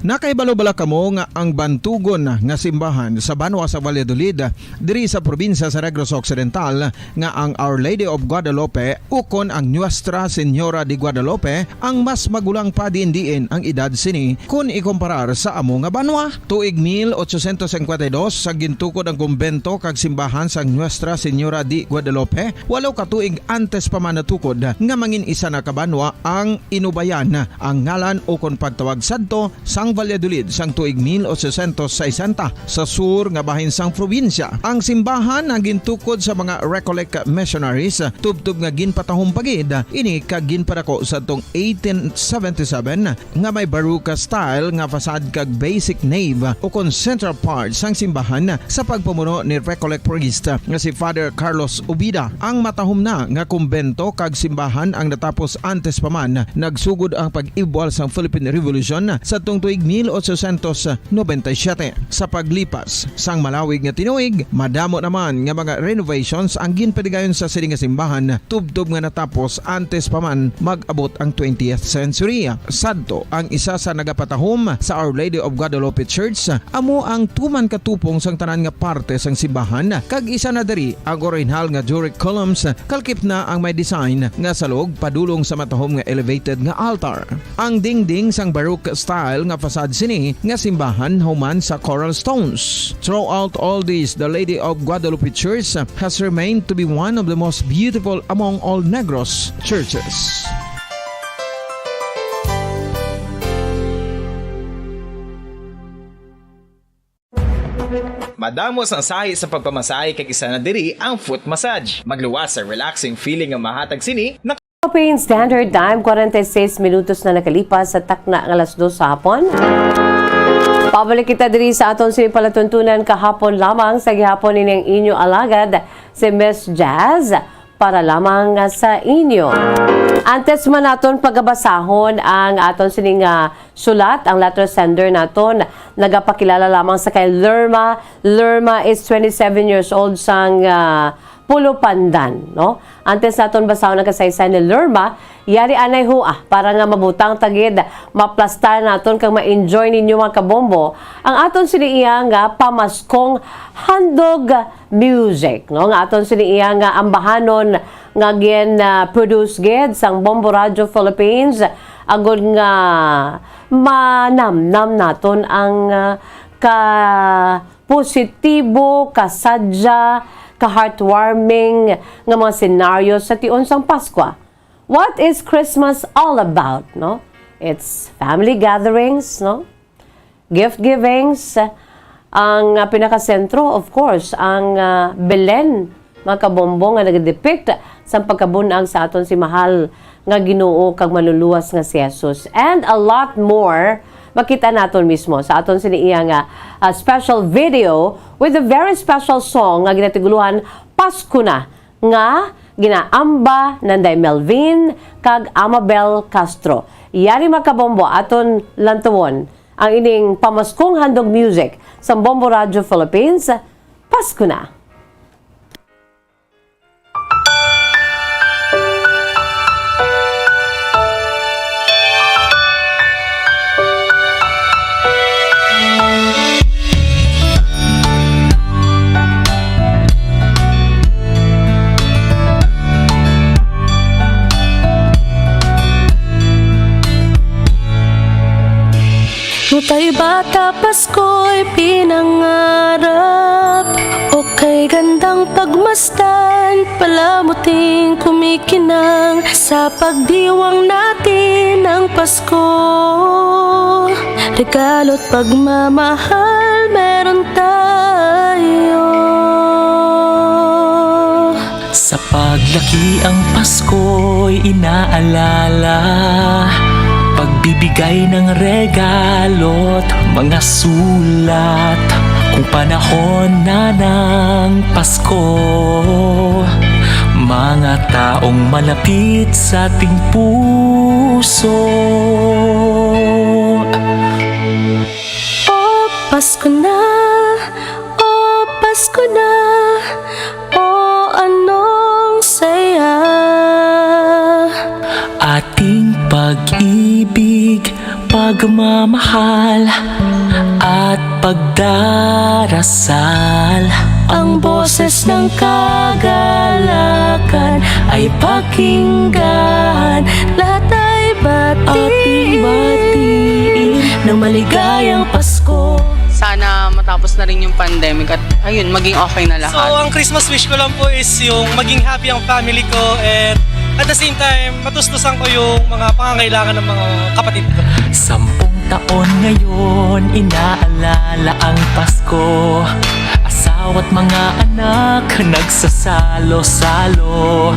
Nakaibalo-bala kamo nga ang bantugon nga simbahan sa Banwa sa Valladolid diri sa probinsya sa Negros Occidental nga ang Our Lady of Guadalupe ukon ang Nuestra Señora de Guadalupe ang mas magulang pa diin ang edad sini kung ikumparar sa amo nga banwa. Tuig 1852 sa gintukod ang kumbento kag simbahan sa Nuestra Señora de Guadalupe, walo ka tuig antes pa man natukod nga mangin isa na kabanwa ang inubayan ang ngalan ukon pagtawag sadto sang Valladolid sang tuig 1860 sa sur nga bahin sang probinsya. Ang simbahan ang gintukod sa mga Recollect missionaries tubtub nga ginpatahong pagid ini kag ginpadako sa tong 1877 nga may baroque style nga fasad kag basic nave o kon central part sang simbahan sa pagpamuno ni Recollect priest nga si Father Carlos Ubida. Ang matahom na nga kumbento kag simbahan ang natapos antes pa man nagsugod ang pag-ibwal sang Philippine Revolution sa tong tuig 1897. Sa paglipas sang malawig nga tinuig, madamo naman nga mga renovations ang ginpadigayon sa sining nga simbahan tubtob nga natapos antes pa man mag-abot ang 20th century. Sadto ang isa sa nagapatahom sa Our Lady of Guadalupe Church, amo ang tuman katupong sang tanan nga parte sang simbahan kag isa na diri ang original nga Doric columns kalkip na ang may design nga salog padulong sa matahom nga elevated nga altar. Ang dingding sang baroque style nga fasad sini nga simbahan human sa coral stones. Throughout all this, the Lady of Guadalupe Church has remained to be one of the most beautiful among all Negros churches. Madamos ang sahi sa pagpamasahe kag isa na diri ang foot massage. Magluwas sa relaxing feeling nga mahatag sini na Philippine Standard Time, 46 minutos na nakalipas sa takna ng alas 2 sa hapon. Pabalik kita diri sa aton palatuntunan kahapon lamang sa gihapon ining inyo alagad si Miss Jazz para lamang sa inyo. Antes man naton pagabasahon ang aton sining sulat, ang letter sender naton nagapakilala lamang sa kay Lerma. Lerma is 27 years old sang Pulo Pandan, no? Antes naton basahon ang kasaysayan ni Lerma, yari anay para nga mabutang tagid, maplastar naton kang ma-enjoy ninyo mga kabombo ang aton siniiya nga pamaskong handog music, no? Nga aton siniiya nga ambahanon nga produce gid sang Bombo Radio Philippines agud nga manamnam naton ang ka positibo, kasadya, ka-heartwarming nga mga senaryo sa tion sang Pasko. What is Christmas all about, no? It's family gatherings, no? Gift givings, ang pinakasentro, of course, ang Belen, mga kabombo nga nag-depict sa pagkabunag sa aton si mahal nga Ginoo kag maluluwas nga si Jesus. And a lot more makita naton mismo sa aton siniiya nga special video with a very special song nga ginatiguluhan Pasko na nga ginaamba nanday Melvin kag Amabel Castro. Yari makabombo aton lantuwon ang ining pamaskong handog music sa Bombo Radio Philippines. Pasko na. bata Pasko'y pinangarap. O kay gandang pagmasdan, palamuting kumikinang sa pagdiwang natin ng Pasko. Regalo't pagmamahal meron tayo. Sa paglaki ang Pasko'y inaalala, pagbibigay ng regalo't mga sulat. Kung panahon na ng Pasko, mga taong malapit sa ating puso. O Pasko na, o Pasko na, o anong saya. Ating pag-ibig, pagmamahal at pagdarasal. Ang boses ng kagalakan ay pakinggan. Lahat ay batiin ng maligayang Pasko. Sana matapos na rin yung pandemic at ayun, maging okay na lahat. So, ang Christmas wish ko lang po is yung maging happy ang family ko and at the same time, matustusan ko yung mga pangangailangan ng mga kapatid ko. 10 taon ngayon, inaalala ang Pasko. Asawa't mga anak, nagsasalo-salo.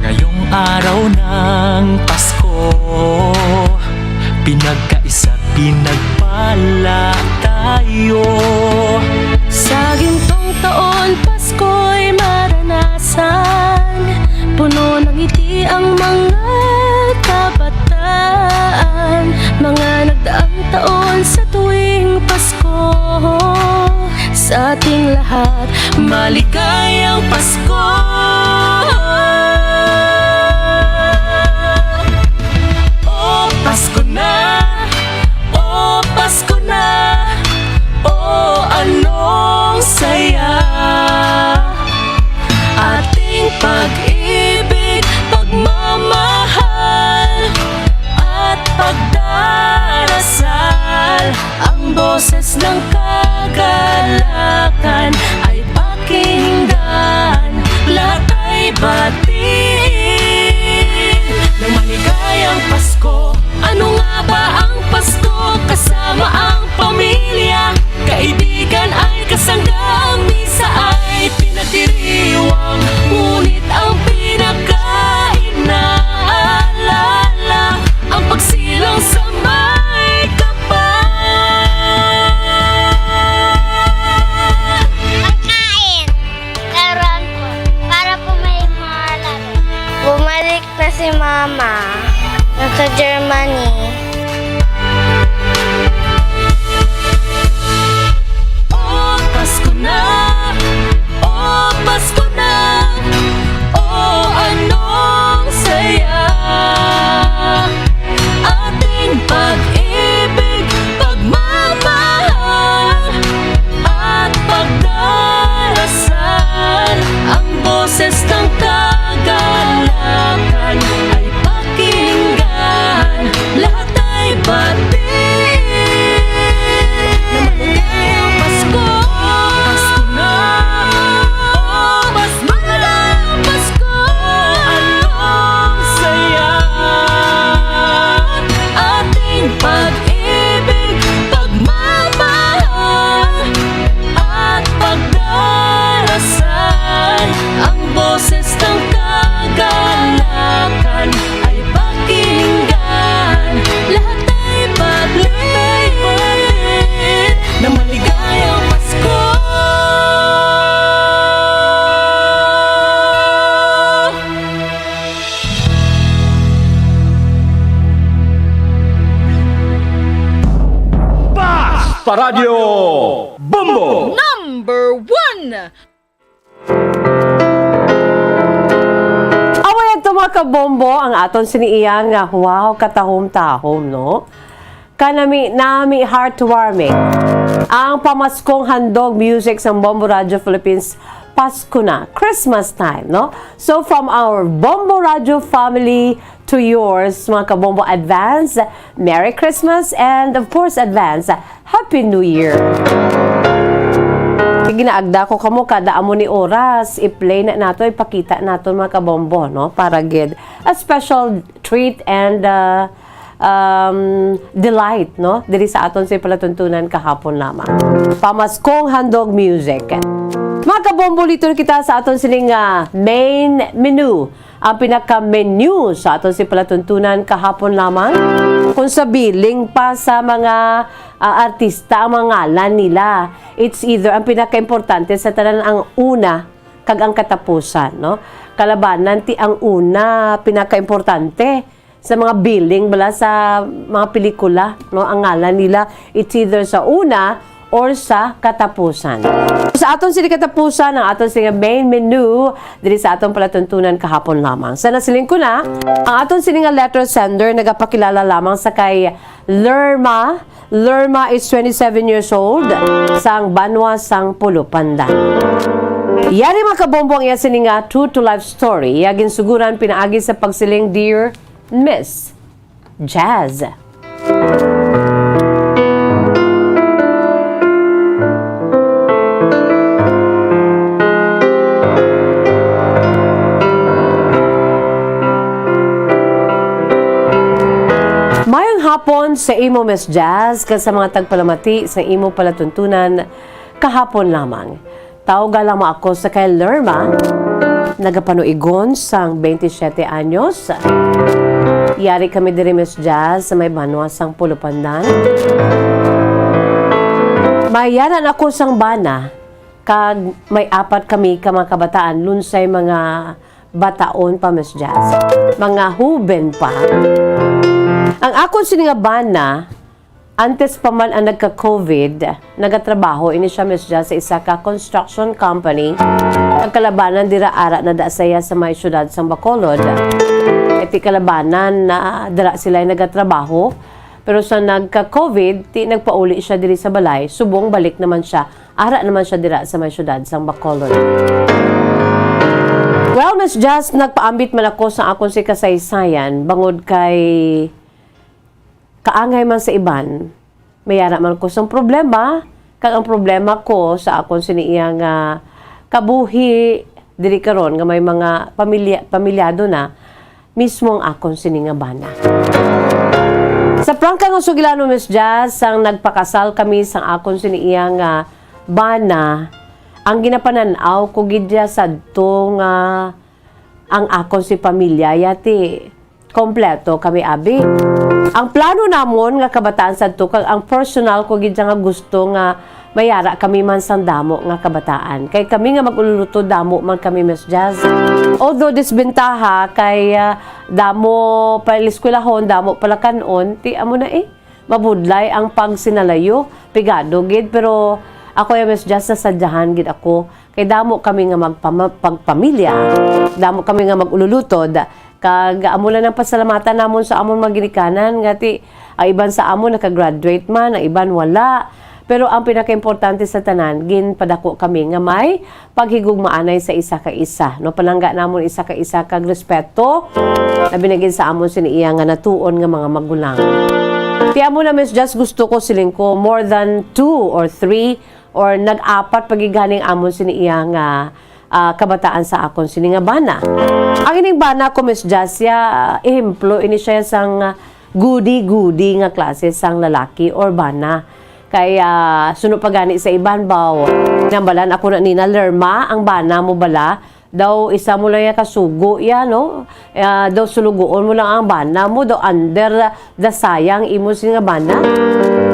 Ngayong araw ng Pasko, pinagkaisa't pinagpala tayo. Sa gintong taon, Pasko'y maranasan. Puno ng ngiti ang mga kabataan. Mga nagdaang taon sa tuwing Pasko. Sa ating lahat, maligayang Pasko. O Pasko na, o Pasko na, o anong saya. Ating pag-ibig, pagmamahal at pagdarasal. Ang boses ng kagalakan ay pakinggan. Lahat ay batiin ng maligayang Pasko. Ano nga ba ang Pasko? Kasama ang pamilya, kaibigan ay kasangga. Ang misa ay pinagdiriwang, ngunit ang pinaka-inaalala ang pagsilang sa may kapal. Pagkain, laruan po, para po may mga laro. Bumalik na si Mama, nasa Germany. O Pasko na, o Pasko na, o anong saya. Ating pag-ibig, pagmamahal at pagdarasal. Ang boses ng kagalakan ay pakinggan. Lahat ay batiin na maligayang Pasko. Pasko na, o maligayang Pasko. Anong saya. Ating pag-ibig, pagmamahal at pagdarasal. Ang boses ng kagalakan ay pakinggan. Lahat ay batiin na maligayang Pasko. Sa Radyo Bombo! Number 1! Away ito mga kabombo, ang aton siniiyang nga wow katahom-tahom, no? Kanami heartwarming. Ang pamaskong handog music sa Bombo Radio Philippines, Pasko na, Christmas time, no? So from our Bombo Radio family to yours, mga kabombo. Advance Merry Christmas and of course advance Happy New Year. Ginaagda ko kamo kada amo ni oras i-play na nato, ipakita nato mga kabombo, no, para gid a special treat and delight, no, diri sa aton sa palatuntunan kahapon lamang. Pamaskong handog music. Mga kabombo, dito kita sa aton sining main menu. Ang pinaka-menu sa aton si palatuntunan kahapon lamang. Kung sa billing pa sa mga artista, ang mga ngalan nila, it's either ang pinaka-importante sa tanan ang una kag ang katapusan, no? Kalabanan ti ang una pinaka-importante sa mga billing bala sa mga pelikula, no? Ang ngalan nila, it's either sa una or sa katapusan. Sa aton sila katapusan, ang aton sila main menu diri sa aton palatuntunan kahapon lamang. Sa nasiling ko na, ang aton sila letter sender nagapakilala lamang sa kay Lerma. Lerma is 27 years old, sang Banwa, sang Pulupandan. Yari mga kabombong iya sininga true to life story. Yagin suguran pinaagi sa pagsiling Dear Miss Jazz. Mayang hapon sa imo Miss Jazz sa mga tagpalamati sa imo palatuntunan kahapon lamang. Tawag lamang ako sa kay Lerma, nagapanuigon sang 27 anyos. Yari kami diri Miss Jazz sa may Banwa sang Pulupandan. Mayanan ako sang bana kag may apat kami ka mga kabataan lunsay mga bataon pa Miss Jazz. Mga huben pa. Ang akong siningabana, antes pa man ang nagka-COVID, nagatrabaho ini siya Miss Jazz sa isa ka construction company. Ang kalabanan dira ara na daasaya sa may syudad sang Bacolod. Iti kalabanan na dira sila nagatrabaho. Pero sa nagka-COVID, nagpauli siya diri sa balay. Subong balik naman siya. Ara naman siya dira sa may syudad sang Bacolod. Well, Miss Jazz, nagpaambit man ako sa akong si kasaysayan bangod kay kaangay man sa iban, mayara man ko sang problema, kag ang problema ko sa akong siniyang kabuhi diri karon nga may mga pamilyado na mismo ang akong siningabana. Sa prangka nga sugilano Miss Jazz, sang nagpakasal kami sang akong siniyang bana, ang ginapananaw ko gidya sadto nga ang akong si pamilya yati kompleto kami abi. Ang plano namon nga kabataan sadto kag ang personal ko gid nga gusto nga mayara kami man sang damo nga kabataan. Kay kami nga magululuto damo man kami Miss Jazz. Although disbentaha kay damo paliskwelahon, damo palakanon, ti amo na mabudlay ang pagsinalayo, pigado gid pero ako ya Miss Jazz sadyahan gid ako kay damo kami nga magpamilya, damo kami nga magululutod. Kag amo lang ng pasalamatan namon sa amon maginikanan ngati ang iban sa amon naka-graduate man, ang iban wala. Pero ang pinaka-importante sa tanan, ginpadako kami nga may paghigugmaanay sa isa ka isa. No, palangga namon isa ka isa kag respeto na binigin sa amon siniya nga natuon nga mga magulang. Ti amo na Miss Jazz gusto ko siling ko more than 2 or 3 or nag-apat pagiganing amon siniya nga kabataan sa akon siningabana. Ang ining bana ko Miss Jazz ehemplo ini siya sang goody nga klase sang lalaki or bana. Kaya suno pagani sa iban baw nambalan ako na nina Lerma ang bana mo bala daw isa mo lang kasugo no daw sulugoon mo lang ang bana mo daw under the sayang imo siningabana.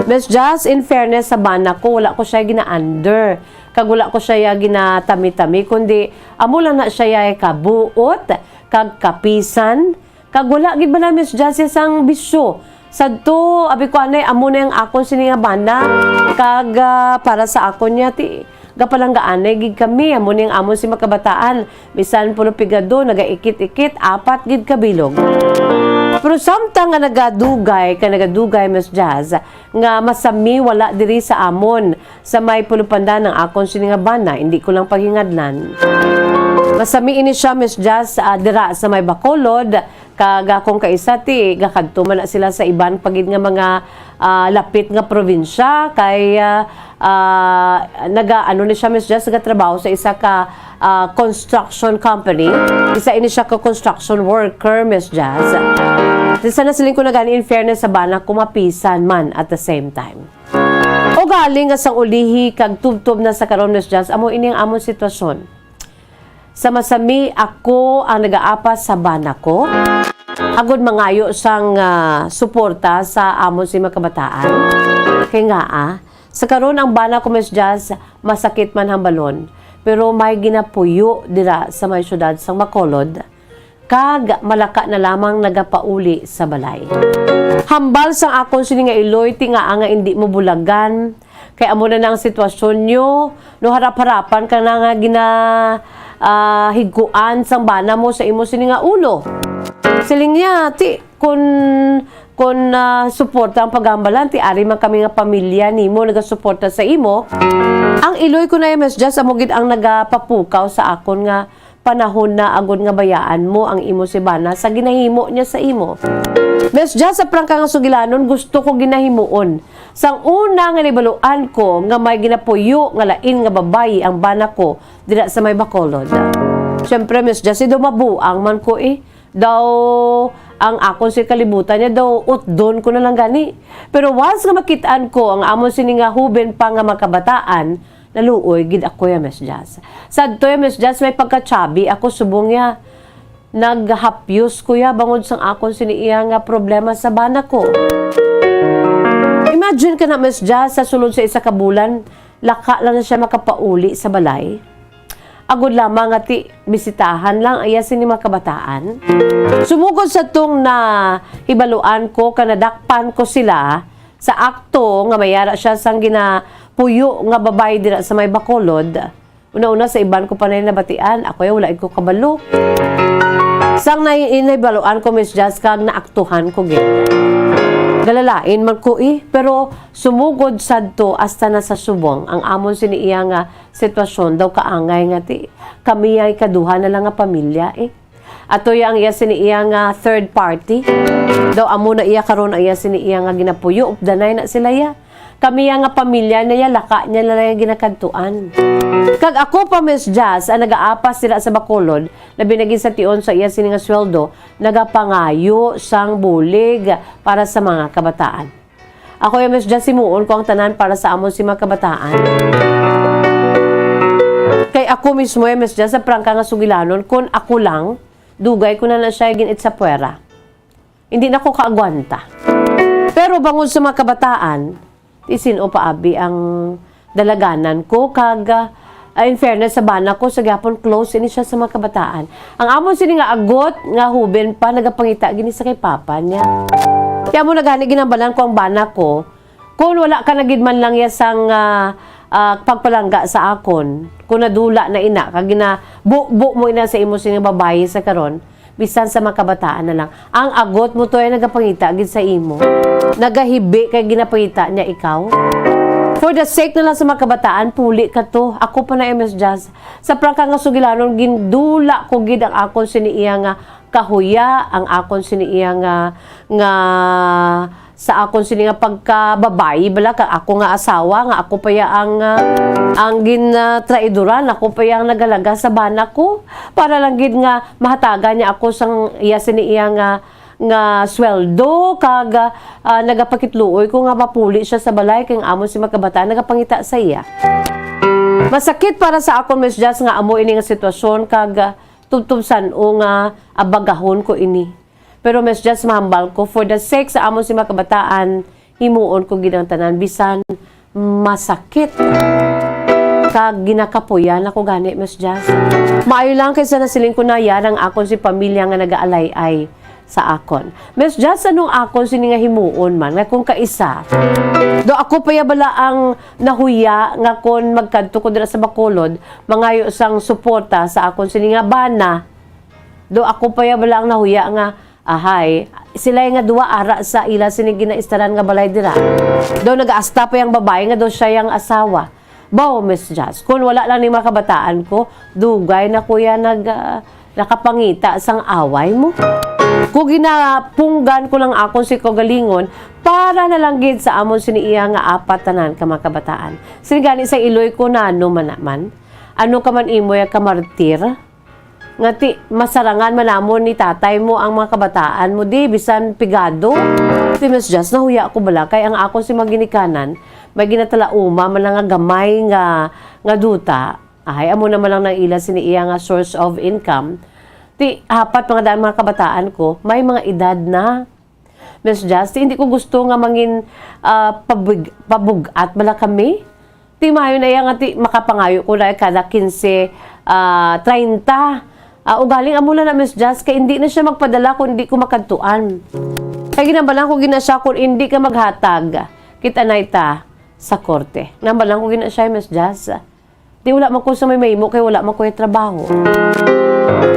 Miss Jazz, in fairness sa bana ko wala ko siya gina-under kag wala ko siya ginatami-tami kundi amo lang na siya kabuot kag kapisan kag wala gid bala Miss Jazz sang bisyo sadto abi ko anay amo na ang akon siningabana kag para sa akon niya ti gapalanggaanay gid kami amo ning amon si makabataan bisan pulo pigado nagaikit-ikit apat gid kabilog. Pero samtang nga nagadugay Miss Jazz nga masami wala diri sa amon sa may Pulupandan ng akon siningabana, hindi ko lang paghingadlan. Masami ini siya, Miss Jazz, dira sa may Bacolod, kaga kung kaisa ti, gakadto man na sila sa iban pagid nga mga lapit nga probinsya, kay ano ni siya, Miss Jazz, nagatrabaho sa isa ka construction company. Isa ini siya ka construction worker, Miss Jazz. Sana siling ko na gani, in fairness sa bana, kumapisan man at the same time. O galing nga sang ulihi, kag tubtob na sa karon, Miss Jazz, amo ini ang among sitwasyon. Sa masami, ako ang nag-aapas sa bana ko. Agod mangayo sang suporta sa amon si mga kabataan. Kaya nga sa karon ang bana ko, Miss Jazz, masakit man hambalon. Pero may ginapuyo dira sa may syudad sang Bacolod. Kag malaka na lamang nagapauli sa balay. Hambal sang akon sini nga iloy, tinga nga hindi mo bulagan. Kaya amo na ang sitwasyon nyo, no harap-harapan ka na nga higuan sang bana mo sa imo sini nga ulo. Siling niya, kung suporta ang pagambalan, ari man kami nga pamilya nimo nagasuporta sa imo. Ang iloy ko na yung Miss Jazz, amogid ang nagapapukaw sa akon nga panahon na agod nga bayaan mo ang imo si bana sa ginahimo niya sa imo. Miss Jazz, sa prangka nga sugilanon, gusto ko ginahimuon. Sang una nga nibaluan ko nga may ginapuyo nga lain nga babayi ang bana ko dira sa may Bacolod. Siyempre, Miss Jazz, mabuang man ko daw ang akon si kalibutan niya daw utdon ko na lang gani. Pero once nga makitaan ko ang amon sini nga huben pa nga makabataan, naluoy gid ako ya, Miss Jazz. Sadto ya, Miss Jazz, may pagka-chubby ako, subong ya naghapyos ko ya bangod sang akon sini iya nga problema sa bana ko. Imagine ka na, Miss Jazz, sa sulod sa isa ka bulan, laka lang na siya makapauli sa balay. Agod lamang nga bisitahan lang aya sini mga kabataan. Sumugod sa tong na hibaluan ko, kanadakpan ko sila sa akto nga mayara siya sang ginapuyo nga babae dira sa may Bacolod. Una-una sa iban ko pa na nabatian, ako wala ko kabalo. Sang naibaluan ko, Miss Jazz, kag naaktuhan ko gid. Galalain man ko pero sumugod sadto hasta na sa subong ang amon sini iya nga sitwasyon daw kaangay nga kami ay kaduha na lang nga pamilya Ato yang iya sini iya nga third party daw amo na iya karon iya sini iya nga ginapuyo updanay na sila ya. Kami nga pamilya na ya laka niya na lang ginakadtuan. Kag ako pa, Miss Jazz, ang nagaapas sila sa Bacolod, na binagin sa tion sa iya sini nga sweldo, nagapangayo sang bulig para sa mga kabataan. Ako ya, Miss Jazz, simuon ko ang tanan para sa amon si mga kabataan. Kay ako mismo ya, Miss Jazz, sa prangka nga sugilanon, kung ako lang, dugay ko na lang siya ginit sa puwera. Hindi na ko kaagwanta. Pero bangod sa mga kabataan, isino pa abi ang dalaganan ko kag in fairness sa bana ko sa gapon close ini siya sa mga kabataan. Ang amon sini nga agot nga huben pa nagapangita gini sa kay papa niya. Kaya mo nagani ginambalan ko ang bana ko kung wala ka nagid man lang ya sang pagpalangga sa akon. Kung nadula na ina kag ginabu mo ina sa imo sini babae sa karon. Bisan sa mga kabataan na lang. Ang agot mo to ay nagapangita gid sa imo. Nagahibi kay ginapangita niya ikaw. For the sake na lang sa mga kabataan, puli ka to. Ako pa na Miss Jazz. Sa prangka nga sugilanon, gindula ko gid ang akon siniiya nga kahuya, ang akon siniiya nga sa akon sini nga pagkababayi bala ka ako nga asawa nga ako pa ya ang gintraiduran, ako pa yang nagalaga sa bana ko para lang gid nga mahataga niya ako sang iya sini iya nga sweldo kag nagapakitluoy ko nga mapuli siya sa balay kay amon si magkabataan nagapangita sa iya. Masakit para sa akon, Miss Jazz, nga amo ini nga sitwasyon kag tubtubsan o nga abagahon ko ini. Pero Miss Jazz, mahambal ko for the sake sa amon si mga kabataan, himuon ko ginang tanan bisan masakit kag ginakapuyan ako gani, Miss Jazz. Maayo lang kaysa nasiling ko na yan ang akon si pamilya nga nagaalay-ay sa akon. Miss Jazz, anong akon sini nga himuon man nga kung kaisa do ako pa ya bala ang nahuya nga kon magkadto ko dira sa Bacolod mangayo sang suporta sa akon sini nga bana do ako pa ya bala ang nahuya nga ahay, sila nga duwa ara sa ila sini ginaistaran nga balay dira. Daw nag-asta pa yung babae nga daw siya yung asawa. Bao, Miss Jazz, kung wala lang ni mga kabataan ko, dugay na kuya nakapangita sang away mo. Kung ginapunggan ko lang ako si Kogalingon, para na lang gid sa amon siniiya nga apat tanan ka mga kabataan. Sinigani sa iloy ko na ano man naman. Ano ka man imoy ka martir? Ngati masarangan manamon ni tatay mo ang mga kabataan mo di bisan pigado. Si Miss Jazz nahuya ko bala kay ang ako si maginikanan may ginatalauma man lang nga gamay nga duta. Ay amo naman lang nang ila siniiya nga source of income. Ti apat mga daan mga kabataan ko may mga edad na. Miss Jazz, hindi ko gusto nga mangin pabugat bala kami. Ti mayo na yang ati makapangayo ko na kada 15 30. Ugaling amo na Miss Jazz kay hindi na siya magpadala kung hindi ko makadtuan. Kaya ginabalang ko gina siya kung hindi ka maghatag. Kita na ita sa korte. Nambalang ko gina siya Miss Jazz. Di wala man ko sa may maymo kay wala man ko yung trabaho.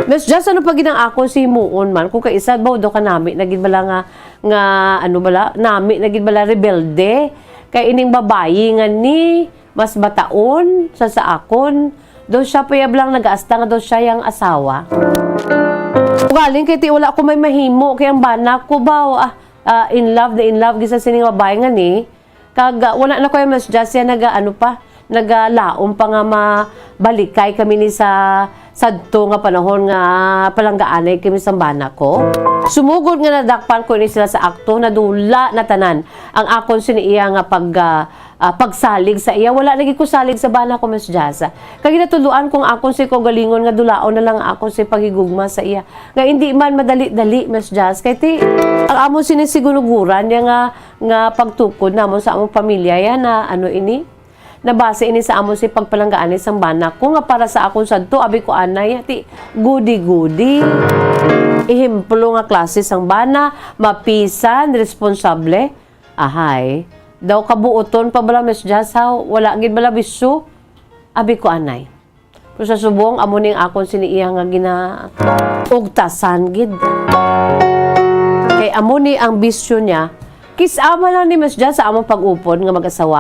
Miss Jazz, ano pa ginang ako si Muon man? Kung kaisa ba do ka nami, naging bala nga ano bala, nami, naging bala rebelde. Kay ining babayi nga ni, mas bataon sa akon. Do siya payablang nag-aasta nga do siya yung asawa. Ugaling kay ti wala ko may mahimo, kay ang bana ko ba, in love, gisa sining babayi nga ni. Kag wala na ko yung Miss Jazz yan nagalaom pa nga mabalikay kami ni sa sadto nga panahon nga palanggaanay kami sa bana ko. Sumugod nga nadakpan ko ni sila sa akto na dula na tanan ang akon siniiya nga pagsalig sa iya. Wala lagi ko salig sa bana ko Miss Jazz. Kag ginatuluan kong akon si Kogalingon nga dulaon na lang akon si pagigugma sa iya. Nga hindi man madali-dali Miss Jazz kay ti ang amon sinisigunuguran nga pagtukod namon sa among pamilya yan na ano ini nabase ini sa amon si pagpalanggaan ni sang bana ko nga para sa akon sadto abi ko anay ti gudi-gudi ihimplo nga klase sang bana mapisan responsable ahay daw kabuoton pa bala Miss Jazz wala gid bala bisu abi ko anay pero sa subong amon ning akon siniiya nga ugtasan gid kay amon ni ang bisyo niya. Kisama lang ni Miss Jazz sa among pag-upod nga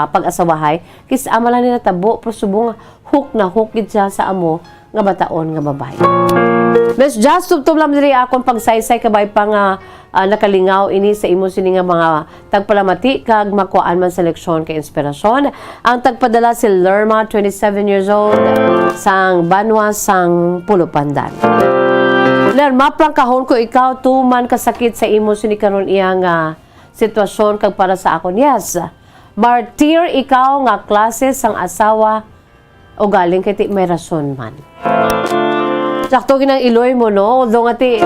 pag-asawahay. Kisama lang ni natabo pero subong hook gid siya sa amo nga bataon nga babae. Miss Jazz, tubtob lang diri akong pagsaysay kabay pa nga nakalingaw ini sa imo sini nga mga tagpalamati kag makuan man seleksyon kay inspirasyon. Ang tagpadala si Lerma, 27 years old, sang Banwa sang Pulupandan. Lerma, prangkahon ko ikaw tuman kasakit sa imo sini karon iya nga sitwasyon kag para sa akon. Yes, martir ikaw nga klase sang asawa o galing kay ti may rason man. Sakto ginang iloy mo no, although nga ti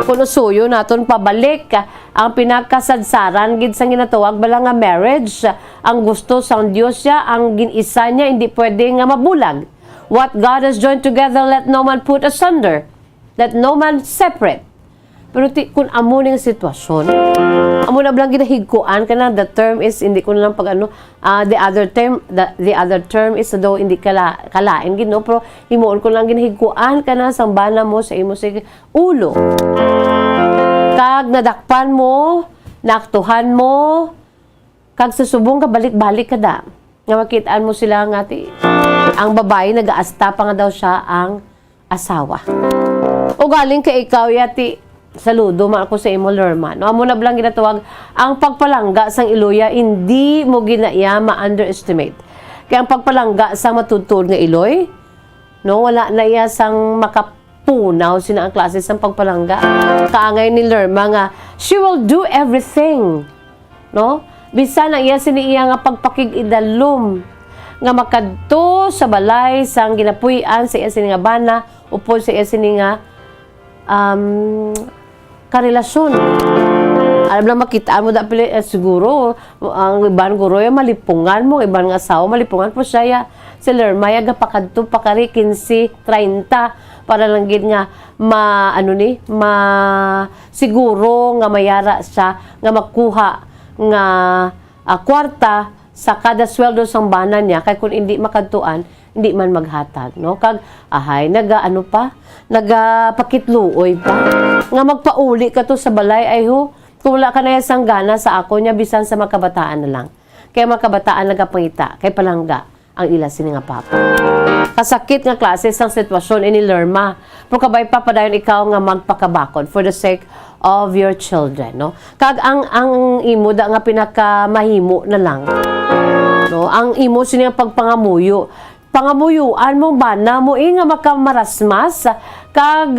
kuno suyo naton pabalik ang pinakasadsaran gid sang ginatawag bala nga marriage. Ang gusto sang Dios siya, ang ginisa niya hindi pwede nga mabulag. What God has joined together, let no man put asunder. Let no man separate. Pero kung amo ning sitwasyon, amo na blang ginahigkuan kana the term is hindi ko na lang pag ano the other term is daw hindi kalain gid no pero himuon ko lang ginahigkuan kana sang bana mo sa imo sig ulo. Kag nadakpan mo, naaktuhan mo, kag sa subong ka balik-balik kada. Nga makitaan mo sila nga ang babae nagaasta pa nga daw siya ang asawa. O galing kay ikaw yati saludo man ako sa imo Lerma. No, amo na blang ginatawag ang pagpalangga sang iloya hindi mo ginaya ma-underestimate. Kaya ang pagpalangga sang matutod nga iloy, no, wala na iya sang makapunaw sina ang klase sang pagpalangga. Kaangay ni Lerma nga she will do everything. No? Bisan ang iya siniiya nga pagpakig-idalom nga makadto sa balay sang ginapuy-an sa iya sini nga bana upod sa iya sini nga karelasyon. Alam lang makitaan mo dapili siguro ang iban guro ya malipungan mo iban nga asawa malipungan po siya si Lerma ya gapakadto pakari 15 30 para lang gid nga siguro nga mayara siya nga makuha nga kwarta sa kada sweldo sang bana niya kay kun hindi makadtuan hindi man maghatag no kag ahay nagapakitluoy pa nga magpauli ka to sa balay ay ho kung wala ka na sang gana sa ako niya bisan sa makabataan na lang kaya makabataan nagapangita kay palangga ang ila sini nga papa. Kasakit nga klase sang sitwasyon ini Lerma. Pero kabay pa padayon ikaw nga magpakabakod for the sake of your children, no? Kag ang imo da nga pinakamahimo na lang. No, ang imo sini nga pagpangamuyo. Pangamuyuan mo ba na mo nga makamarasmas kag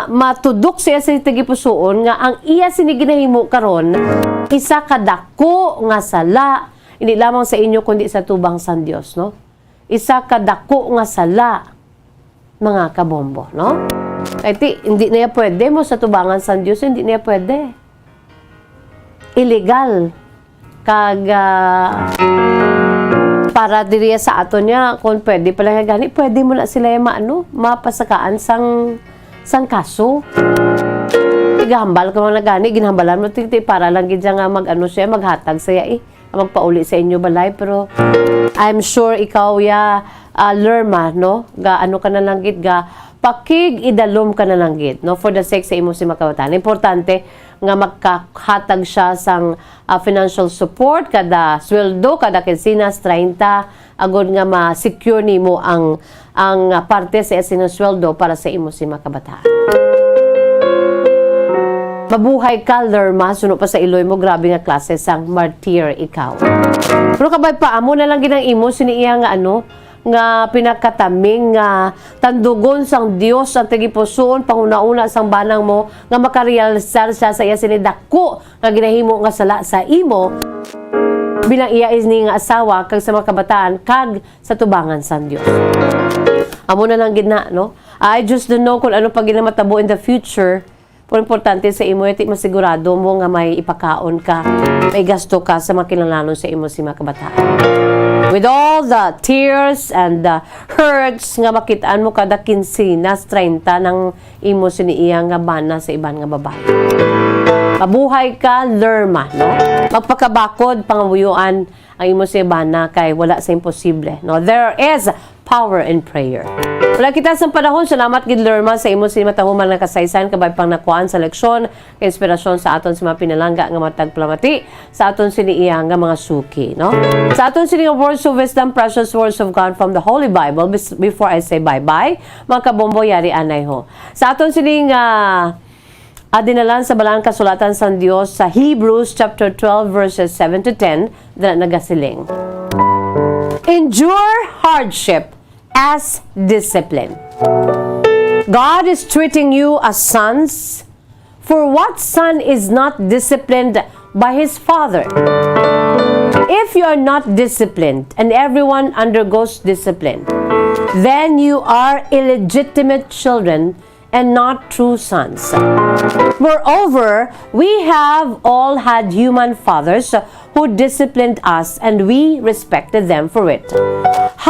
matudok siya sa tigipusoon nga ang iya sini ginahimo karon isa kadako nga sala hindi lamang sa inyo kundi sa tubang sang Dios, no? Isa kadako nga sala, mga kabombo, no? Kaya hindi na yan pwede mo sa tubangan sang Dios, hindi na yan pwede. Illegal. Kag para diriya sa ato niya kung pwede pala nga gani, pwede mo na sila yung mapasakaan sang kaso. Igahambal ka mga gani, ginhambalan mo para lang gidya nga maghatag saya magpauli sa inyo balay, pero I'm sure ikaw Lerma, no? Ka na lang gid pakig idalom ka na lang gid, no? For the sake sa imo si makawatan. Importante nga magkahatag siya sang financial support kada sweldo kada kinsinas 30 agud nga ma-secure nimo ang parte sa isinong sweldo para sa imo si makabataan. Mabuhay ka, Lerma, suno pa sa iloy mo, grabe nga klase sang martyr ikaw. Pero kabay pa, amo na lang ginang imo, siniiya nga nga pinakataming nga tandugon sang Dios ang tagipusoon, panguna-una sang banang mo, nga makarealisar siya sa iya sinidako, nga ginahimo nga sala sa imo, bilang iya ni nga asawa, kag sa mga kabataan, kag sa tubangan sang Dios. Amo na lang gina, no? I just don't know kung ano pa ginamatabo in the future. Pero importante sa imo, iti masigurado mo nga may ipakaon ka, may gasto ka sa makinalanon sa imo si mga kabataan. With all the tears and the hurts nga makitaan mo kada kinsinas 30 ng imo siniiya nga bana sa iban nga babae. Mabuhay ka, Lerma, no? Magpakabakod, pangawuyuan ang imo si bana kay wala sa imposible, no? There is power in prayer. Wala kita sa panahon, salamat gid Lerma sa imo si matahuman nga kasaysayan kabay pang nakuan sa leksyon, inspirasyon sa aton sa mga pinalangga nga matagplamati sa aton siniiya nga mga suki, no? Sa aton sini nga words of wisdom, precious words of God from the Holy Bible. Before I say bye-bye, mga kabombo, yari anay ho. Sa aton sini nga adinalan sa balang kasulatan sa Dios sa Hebrews chapter 12 verses 7 to 10 na nagasiling. Endure hardship as discipline. God is treating you as sons, for what son is not disciplined by his father? If you are not disciplined, and everyone undergoes discipline, then you are illegitimate children and not true sons. Moreover, we have all had human fathers who disciplined us, and we respected them for it.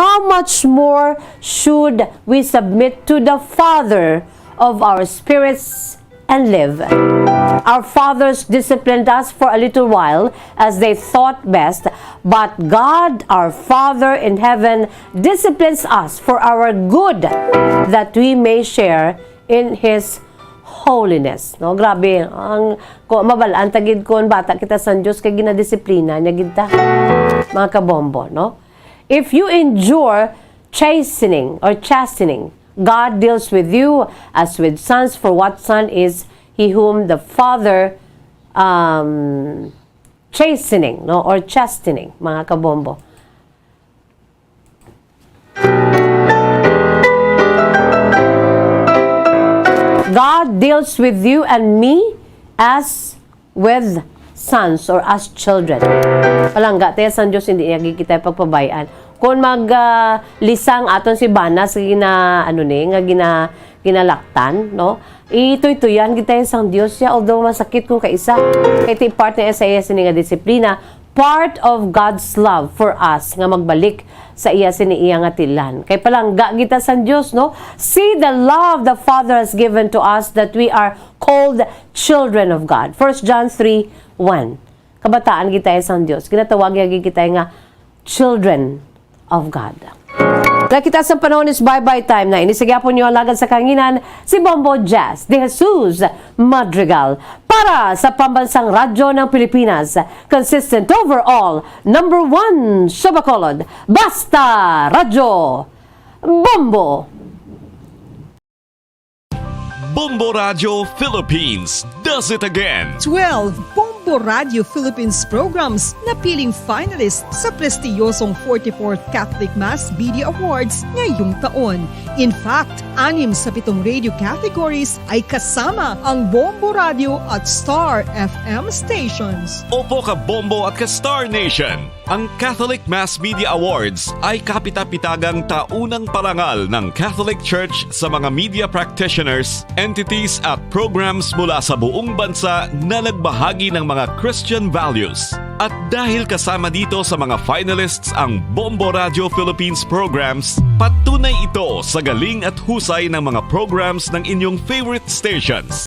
How much more should we submit to the Father of our spirits and live? Our fathers disciplined us for a little while as they thought best, but God, our Father in heaven, disciplines us for our good, that we may share in His holiness. No, grabe ang mabalaan tagid kon bata kita sa Dios kay ginadisiplina nya gid ta. Mga kabombo, no? If you endure chastening, God deals with you as with sons, for what son is he whom the Father chastening, no, or chastening, mga kabombo. God deals with you and me as with sons or as children. Palangga tayo sa Diyos, hindi niya kita pagpabayaan. Kung lisang aton si Bana sa ginalaktan, no? Itoy-tuyan kita sa Diyos siya, although masakit kung kaisa. Kaya iti part na sa iya sini nga disiplina, part of God's love for us nga magbalik sa iya siniiya nga tilan. Kay palangga kita sa Dios, no? See the love the Father has given to us that we are called children of God. 1 John 3:1. Kabataan kita sa Dios. Ginatawag kita nga children of God. Nakita sa panahon is bye-bye time na inisigya po niyo ang lagad sa kanginan si Bombo Jazz de Jesus Madrigal para sa pambansang radyo ng Pilipinas. Consistent overall, #1 sa Bacolod. Basta Radyo Bombo! Bombo Radio Philippines does it again. 12 Bombo Radio Philippines programs na piling finalist sa prestiyosong 44th Catholic Mass Media Awards ngayong taon. In fact, 6 sa 7 radio categories ay kasama ang Bombo Radio at Star FM stations. Opo ka Bombo at ka Star Nation. Ang Catholic Mass Media Awards ay kapita-pitagang taunang parangal ng Catholic Church sa mga media practitioners, entities at programs mula sa buong bansa na nagbahagi ng mga Christian values. At dahil kasama dito sa mga finalists ang Bombo Radio Philippines programs, patunay ito sa galing at husay ng mga programs ng inyong favorite stations.